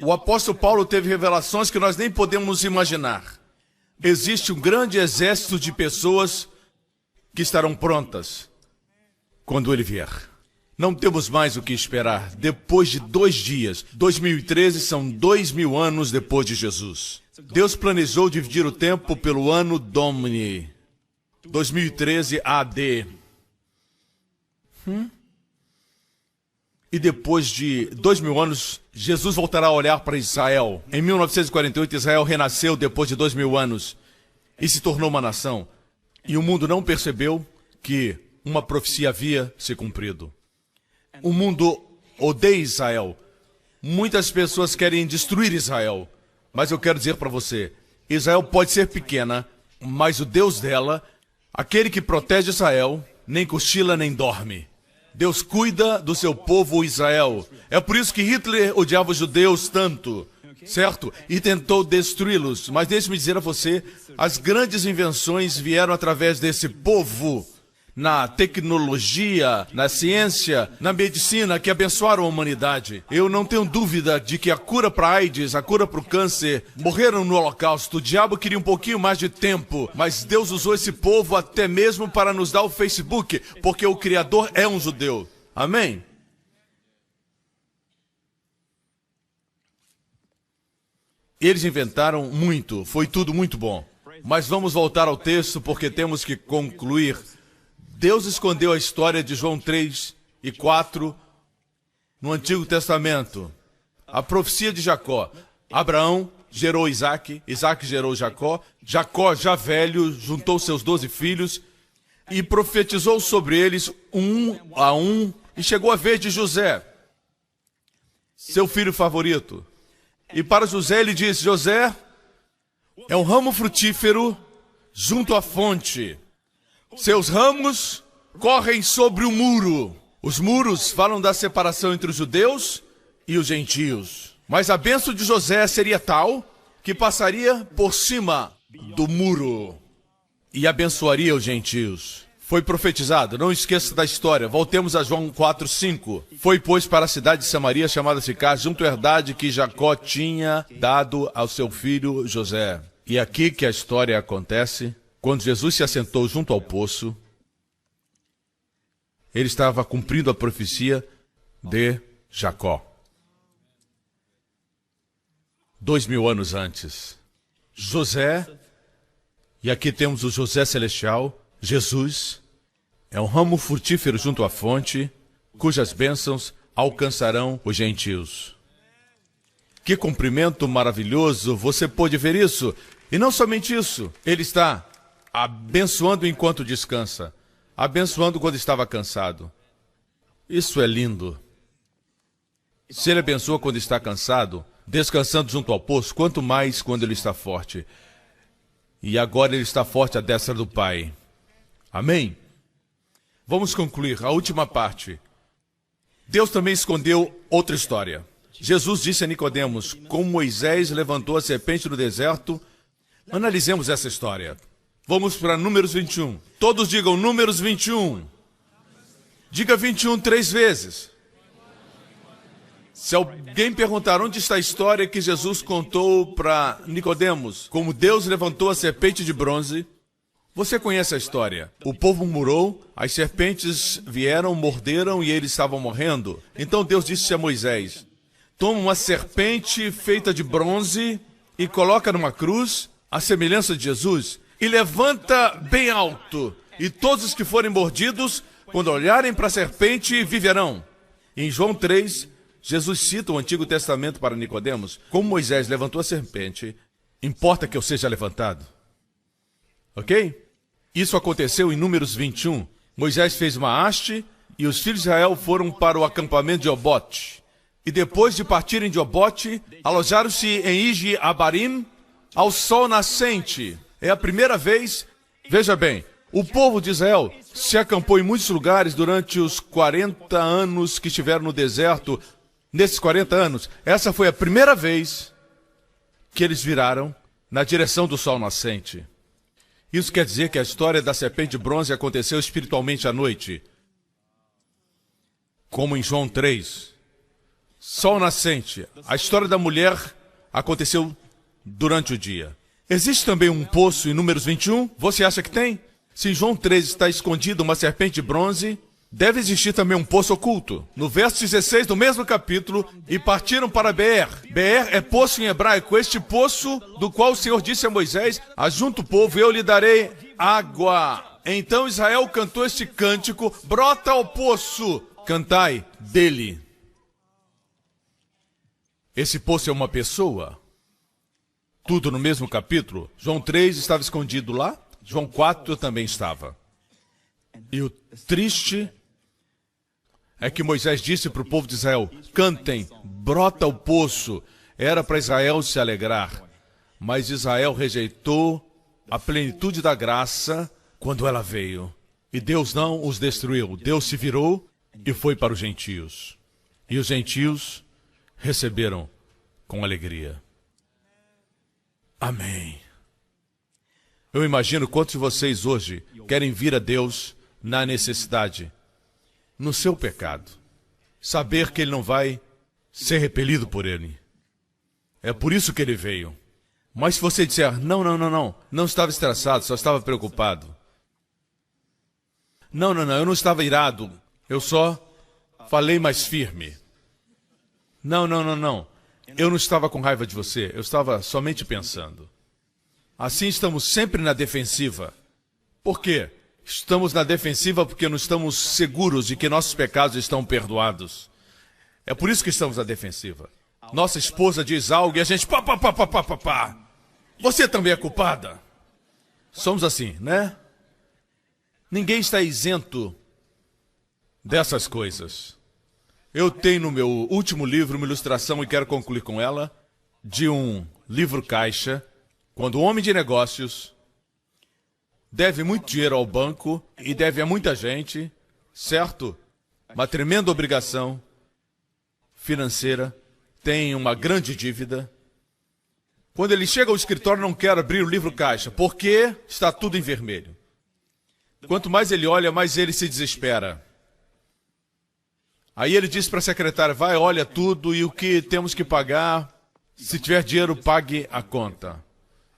[SPEAKER 2] O apóstolo Paulo teve revelações que nós nem podemos nos imaginar. Existe um grande exército de pessoas que estarão prontas quando ele vier. Não temos mais o que esperar. Depois de 2 dias, 2013 são 2.000 anos depois de Jesus. Deus planejou dividir o tempo pelo ano Domini. 2013 AD. E depois de 2.000 anos, Jesus voltará a olhar para Israel. Em 1948, Israel renasceu depois de 2.000 anos e se tornou uma nação. E o mundo não percebeu que uma profecia havia se cumprido. O mundo odeia Israel. Muitas pessoas querem destruir Israel. Mas eu quero dizer para você, Israel pode ser pequena, mas o Deus dela, aquele que protege Israel, nem cochila nem dorme. Deus cuida do seu povo Israel. É por isso que Hitler odiava os judeus tanto, certo? E tentou destruí-los. Mas deixe-me dizer a você, as grandes invenções vieram através desse povo. Na tecnologia, na ciência, na medicina, que abençoaram a humanidade. Eu não tenho dúvida de que a cura para a AIDS, a cura para o câncer, morreram no Holocausto. O diabo queria um pouquinho mais de tempo, mas Deus usou esse povo até mesmo para nos dar o Facebook, porque o Criador é um judeu. Amém? Eles inventaram muito, foi tudo muito bom. Mas vamos voltar ao texto, porque temos que concluir. Deus escondeu a história de João 3 e 4 no Antigo Testamento. A profecia de Jacó. Abraão gerou Isaac, Isaac gerou Jacó. Jacó, já velho, juntou seus 12 filhos e profetizou sobre eles um a um. E chegou a vez de José, seu filho favorito. E para José ele disse, José é um ramo frutífero junto à fonte. Seus ramos correm sobre o muro. Os muros falam da separação entre os judeus e os gentios. Mas a bênção de José seria tal que passaria por cima do muro e abençoaria os gentios. Foi profetizado, não esqueça da história. Voltemos a João 4:5. Foi, pois, para a cidade de Samaria, chamada Sicar, junto à herdade que Jacó tinha dado ao seu filho José. E aqui que a história acontece. Quando Jesus se assentou junto ao poço, ele estava cumprindo a profecia de Jacó. 2.000 anos antes. José, e aqui temos o José Celestial, Jesus, é um ramo frutífero junto à fonte, cujas bênçãos alcançarão os gentios. Que cumprimento maravilhoso, você pôde ver isso? E não somente isso, ele está abençoando enquanto descansa, abençoando quando estava cansado. Isso é lindo. Se ele abençoa quando está cansado, descansando junto ao poço, quanto mais quando ele está forte. E agora ele está forte à destra do Pai. Amém? Vamos concluir a última parte. Deus também escondeu outra história. Jesus disse a Nicodemos, como Moisés levantou a serpente no deserto. Analisemos essa história. Vamos para Números 21. Todos digam Números 21. Diga 21 3 vezes. Se alguém perguntar onde está a história que Jesus contou para Nicodemos, como Deus levantou a serpente de bronze, Você conhece a história. O povo murmurou, as serpentes vieram, morderam e eles estavam morrendo. Então Deus disse a Moisés: toma uma serpente feita de bronze e coloca numa cruz, à semelhança de Jesus, e levanta bem alto. E todos os que forem mordidos, quando olharem para a serpente, viverão. Em João 3, Jesus cita o Antigo Testamento para Nicodemos. Como Moisés levantou a serpente, importa que eu seja levantado. Ok? Isso aconteceu em Números 21. Moisés fez uma haste e os filhos de Israel foram para o acampamento de Obote. E depois de partirem de Obote, alojaram-se em Iji-Abarim, ao sol nascente. É a primeira vez, veja bem, o povo de Israel se acampou em muitos lugares durante os 40 anos que estiveram no deserto. Nesses 40 anos, essa foi a primeira vez que eles viraram na direção do sol nascente. Isso quer dizer que a história da serpente de bronze aconteceu espiritualmente à noite. Como em João 3. Sol nascente. A história da mulher aconteceu durante o dia. Existe também um poço em Números 21? Você acha que tem? Se em João 3 está escondida uma serpente de bronze, deve existir também um poço oculto. No verso 16 do mesmo capítulo, e partiram para Beer. Beer é poço em hebraico, este poço do qual o Senhor disse a Moisés: ajunta o povo e eu lhe darei água. Então Israel cantou este cântico: brota ao poço, cantai dele. Esse poço é uma pessoa. Tudo no mesmo capítulo. João 3 estava escondido lá, João 4 também estava. E o triste é que Moisés disse para o povo de Israel: cantem, brota o poço. Era para Israel se alegrar. Mas Israel rejeitou a plenitude da graça quando ela veio. E Deus não os destruiu. Deus se virou e foi para os gentios. E os gentios receberam com alegria. Amém. Eu imagino quantos de vocês hoje querem vir a Deus na necessidade, no seu pecado, saber que Ele não vai ser repelido por Ele. É por isso que Ele veio. Mas se você disser: não estava estressado, só estava preocupado. Não, eu não estava irado, eu só falei mais firme. Não, eu não estava com raiva de você, eu estava somente pensando. Assim estamos sempre na defensiva. Por quê? Estamos na defensiva porque não estamos seguros de que nossos pecados estão perdoados. É por isso que estamos na defensiva. Nossa esposa diz algo e a gente pá. Você também é culpada. Somos assim, né? Ninguém está isento dessas coisas. Eu tenho no meu último livro uma ilustração, e quero concluir com ela, de um livro caixa, quando um homem de negócios deve muito dinheiro ao banco e deve a muita gente, certo? Uma tremenda obrigação financeira, tem uma grande dívida. Quando ele chega ao escritório, não quer abrir o livro caixa, porque está tudo em vermelho. Quanto mais ele olha, mais ele se desespera. Aí ele diz para a secretária: vai, olha tudo e o que temos que pagar. Se tiver dinheiro, pague a conta.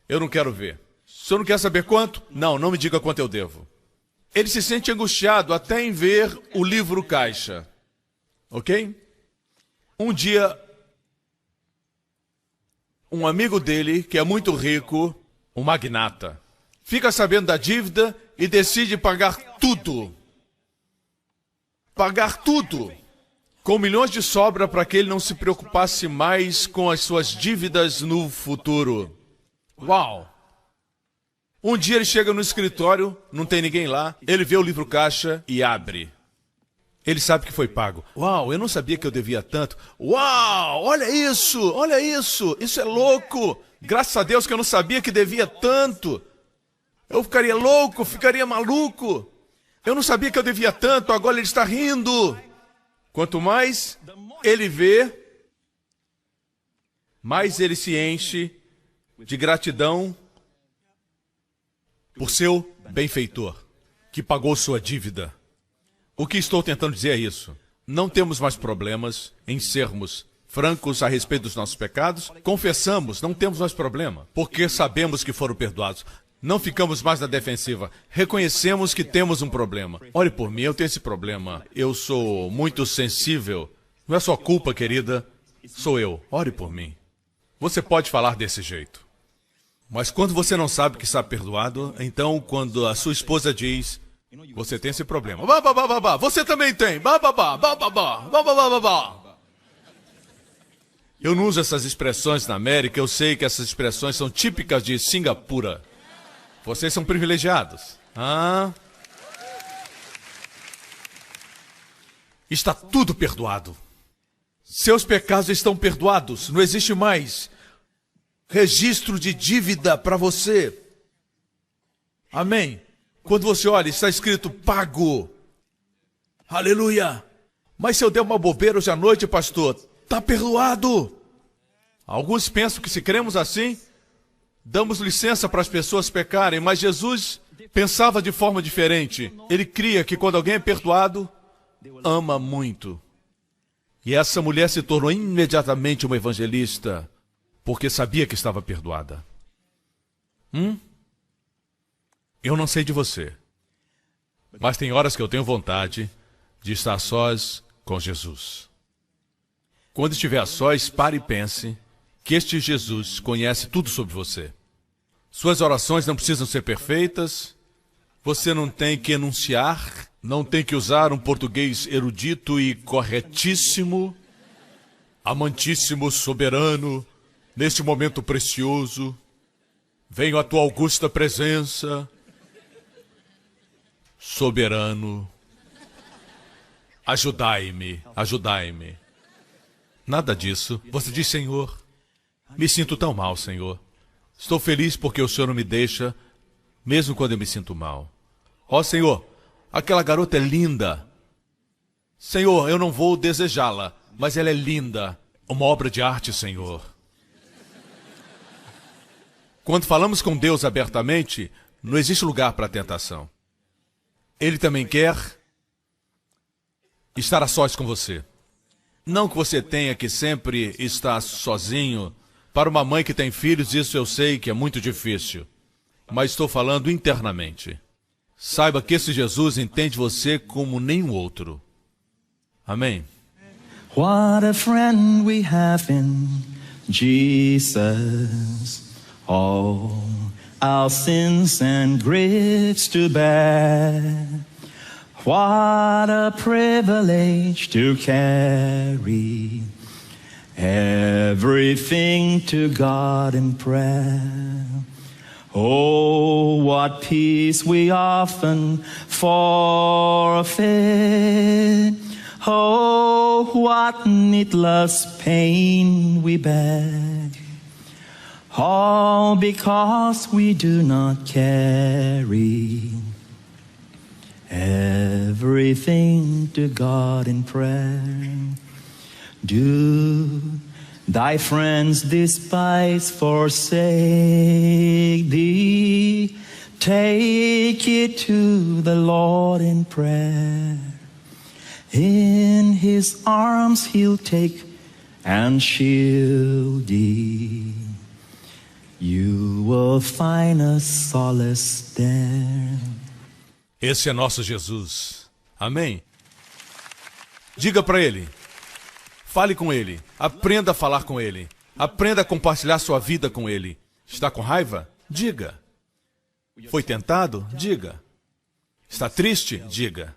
[SPEAKER 2] Eu não quero ver. O senhor não quer saber quanto? Não me diga quanto eu devo. Ele se sente angustiado até em ver o livro caixa. Ok? Um dia, um amigo dele, que é muito rico, um magnata, fica sabendo da dívida e decide pagar tudo. Pagar tudo. Com milhões de sobra para que ele não se preocupasse mais com as suas dívidas no futuro. Uau! Um dia ele chega no escritório, não tem ninguém lá, ele vê o livro caixa e abre. Ele sabe que foi pago. Uau, eu não sabia que eu devia tanto. Uau, olha isso, isso é louco. Graças a Deus que eu não sabia que devia tanto. Eu ficaria louco, ficaria maluco. Eu não sabia que eu devia tanto, agora ele está rindo. Quanto mais ele vê, mais ele se enche de gratidão por seu benfeitor, que pagou sua dívida. O que estou tentando dizer é isso. Não temos mais problemas em sermos francos a respeito dos nossos pecados. Confessamos, não temos mais problema, porque sabemos que foram perdoados. Não ficamos mais na defensiva. Reconhecemos que temos um problema. Ore por mim, eu tenho esse problema. Eu sou muito sensível. Não é sua culpa, querida. Sou eu. Ore por mim. Você pode falar desse jeito. Mas quando você não sabe que está perdoado, então quando a sua esposa diz, você tem esse problema. Você também tem. Eu não uso essas expressões na América, eu sei que essas expressões são típicas de Singapura. Vocês são privilegiados. Está tudo perdoado. Seus pecados estão perdoados. Não existe mais registro de dívida para você. Amém? Quando você olha, está escrito pago. Aleluia. Mas se eu der uma bobeira hoje à noite, pastor, está perdoado. Alguns pensam que se cremos assim, damos licença para as pessoas pecarem, mas Jesus pensava de forma diferente. Ele cria que quando alguém é perdoado, ama muito. E essa mulher se tornou imediatamente uma evangelista, porque sabia que estava perdoada. Eu não sei de você, mas tem horas que eu tenho vontade de estar sós com Jesus. Quando estiver a sós, pare e pense que este Jesus conhece tudo sobre você. Suas orações não precisam ser perfeitas, você não tem que enunciar, não tem que usar um português erudito e corretíssimo, amantíssimo soberano, neste momento precioso, venho à tua augusta presença, soberano, ajudai-me, ajudai-me. Nada disso. Você diz, Senhor, me sinto tão mal, Senhor. Estou feliz porque o Senhor não me deixa, mesmo quando eu me sinto mal. Ó, Senhor, aquela garota é linda. Senhor, eu não vou desejá-la, mas ela é linda. Uma obra de arte, Senhor. Quando falamos com Deus abertamente, não existe lugar para tentação. Ele também quer estar a sós com você. Não que você tenha que sempre estar sozinho. Para uma mãe que tem filhos, isso eu sei que é muito difícil. Mas estou falando internamente. Saiba que esse Jesus entende você como nenhum outro. Amém?
[SPEAKER 3] What a friend we have in Jesus. All our sins and griefs to bear. What a privilege to carry everything to God in prayer. Oh, what peace we often forfeit. Oh, what needless pain we bear. All because we do not carry everything to God in prayer. Do thy friends despise, forsake thee? Take it to the Lord in prayer. In his arms he'll take and shield thee. You will find a solace there.
[SPEAKER 2] Esse é nosso Jesus. Amém? Diga para ele. Fale com ele. Aprenda a falar com ele. Aprenda a compartilhar sua vida com ele. Está com raiva? Diga. Foi tentado? Diga. Está triste? Diga.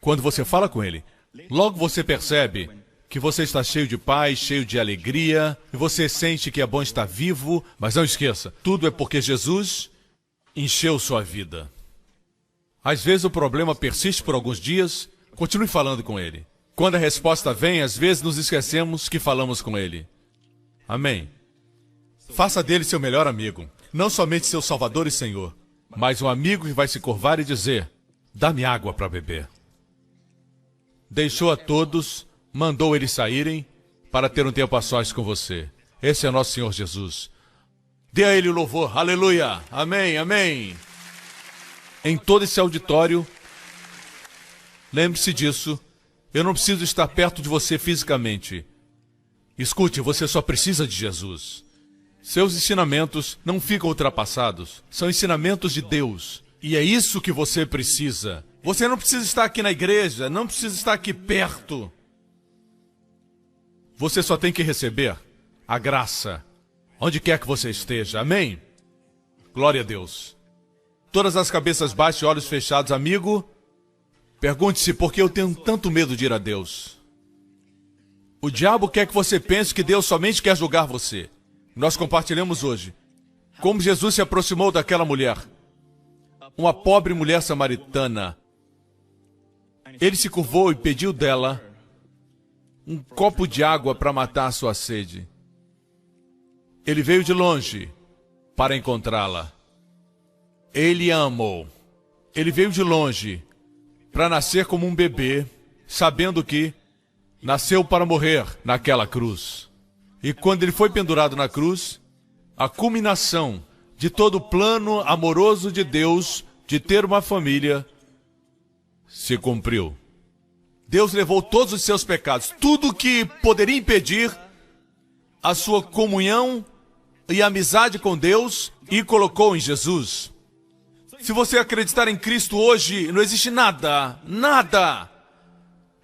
[SPEAKER 2] Quando você fala com ele, logo você percebe que você está cheio de paz, cheio de alegria, e você sente que é bom estar vivo, mas não esqueça, tudo é porque Jesus encheu sua vida. Às vezes o problema persiste por alguns dias, continue falando com ele. Quando a resposta vem, às vezes nos esquecemos que falamos com ele. Amém? Faça dele seu melhor amigo, não somente seu Salvador e Senhor, mas um amigo que vai se curvar e dizer, dá-me água para beber. Deixou a todos, mandou eles saírem para ter um tempo a sós com você. Esse é nosso Senhor Jesus. Dê a ele o louvor. Aleluia. Amém, amém. Em todo esse auditório, lembre-se disso, eu não preciso estar perto de você fisicamente. Escute, você só precisa de Jesus. Seus ensinamentos não ficam ultrapassados. São ensinamentos de Deus. E é isso que você precisa. Você não precisa estar aqui na igreja, não precisa estar aqui perto. Você só tem que receber a graça, onde quer que você esteja. Amém? Glória a Deus. Todas as cabeças baixas e olhos fechados, amigo. Pergunte-se por que eu tenho tanto medo de ir a Deus. O diabo quer que você pense que Deus somente quer julgar você. Nós compartilhamos hoje como Jesus se aproximou daquela mulher, uma pobre mulher samaritana. Ele se curvou e pediu dela um copo de água para matar a sua sede. Ele veio de longe para encontrá-la. Ele a amou. Ele veio de longe para nascer como um bebê, sabendo que nasceu para morrer naquela cruz. E quando ele foi pendurado na cruz, a culminação de todo o plano amoroso de Deus de ter uma família se cumpriu. Deus levou todos os seus pecados, tudo que poderia impedir a sua comunhão e amizade com Deus, e colocou em Jesus. Se você acreditar em Cristo hoje, não existe nada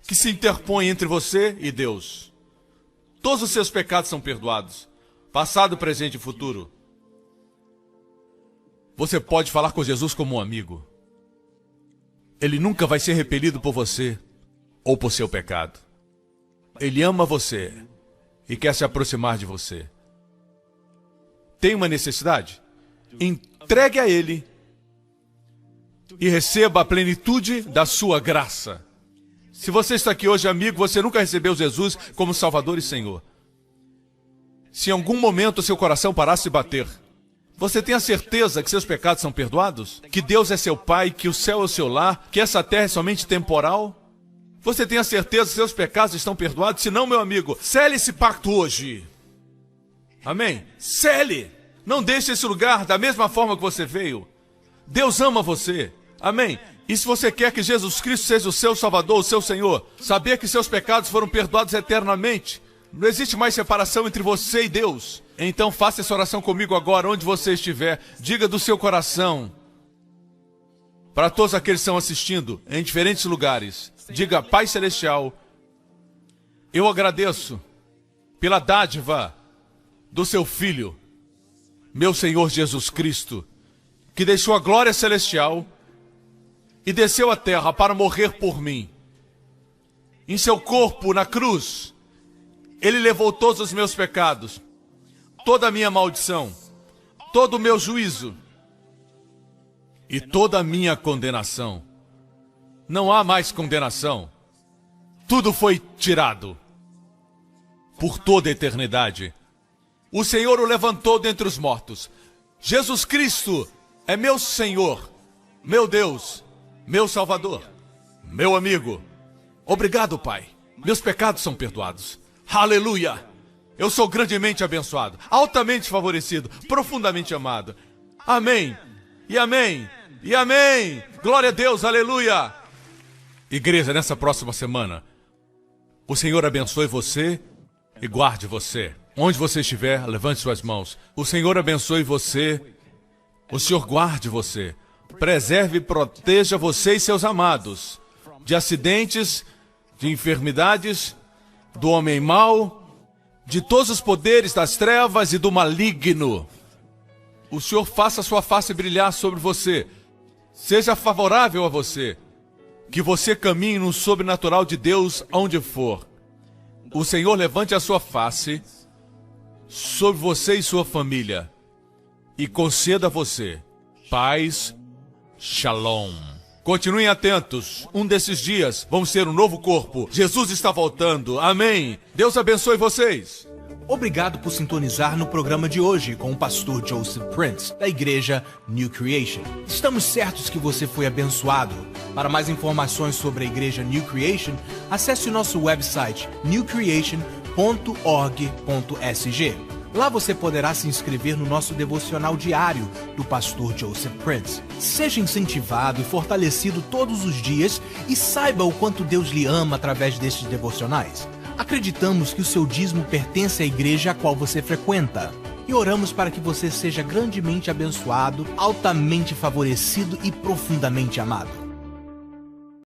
[SPEAKER 2] que se interpõe entre você e Deus. Todos os seus pecados são perdoados, passado, presente e futuro. Você pode falar com Jesus como um amigo. Ele nunca vai ser repelido por você ou por seu pecado. Ele ama você e quer se aproximar de você. Tem uma necessidade? Entregue a Ele e receba a plenitude da sua graça. Se você está aqui hoje, amigo, você nunca recebeu Jesus como Salvador e Senhor. Se em algum momento seu coração parasse de bater, você tem a certeza que seus pecados são perdoados? Que Deus é seu Pai, que o céu é o seu lar, que essa terra é somente temporal? Você tem a certeza que seus pecados estão perdoados? Se não, meu amigo, sele esse pacto hoje. Amém? Sele! Não deixe esse lugar da mesma forma que você veio. Deus ama você. Amém? E se você quer que Jesus Cristo seja o seu Salvador, o seu Senhor, saber que seus pecados foram perdoados eternamente, não existe mais separação entre você e Deus. Então faça essa oração comigo agora, onde você estiver. Diga do seu coração, para todos aqueles que estão assistindo, em diferentes lugares. Diga: Pai Celestial, eu agradeço pela dádiva do seu Filho, meu Senhor Jesus Cristo, que deixou a glória celestial e desceu à terra para morrer por mim. Em seu corpo, na cruz, Ele levou todos os meus pecados, toda a minha maldição, todo o meu juízo e toda a minha condenação. Não há mais condenação. Tudo foi tirado por toda a eternidade. O Senhor o levantou dentre os mortos. Jesus Cristo é meu Senhor, meu Deus, meu Salvador, meu amigo. Obrigado, Pai. Meus pecados são perdoados. Aleluia! Eu sou grandemente abençoado, altamente favorecido, profundamente amado. Amém. E amém. E amém. Glória a Deus. Aleluia. Igreja, nessa próxima semana, o Senhor abençoe você e guarde você. Onde você estiver, levante suas mãos. O Senhor abençoe você. O Senhor guarde você. Preserve e proteja você e seus amados de acidentes, de enfermidades, do homem mau, de todos os poderes das trevas e do maligno. O Senhor faça a sua face brilhar sobre você. Seja favorável a você. Que você caminhe no sobrenatural de Deus onde for. O Senhor levante a sua face sobre você e sua família e conceda a você paz, shalom. Continuem atentos. Um desses dias vamos ter um novo corpo. Jesus está voltando. Amém. Deus abençoe vocês.
[SPEAKER 1] Obrigado por sintonizar no programa de hoje com o pastor Joseph Prince, da igreja New Creation. Estamos certos que você foi abençoado. Para mais informações sobre a igreja New Creation, acesse o nosso website newcreation.org.sg. Lá você poderá se inscrever no nosso devocional diário do pastor Joseph Prince. Seja incentivado e fortalecido todos os dias e saiba o quanto Deus lhe ama através destes devocionais. Acreditamos que o seu dízimo pertence à igreja a qual você frequenta. e oramos para que você seja grandemente abençoado, altamente favorecido e profundamente amado.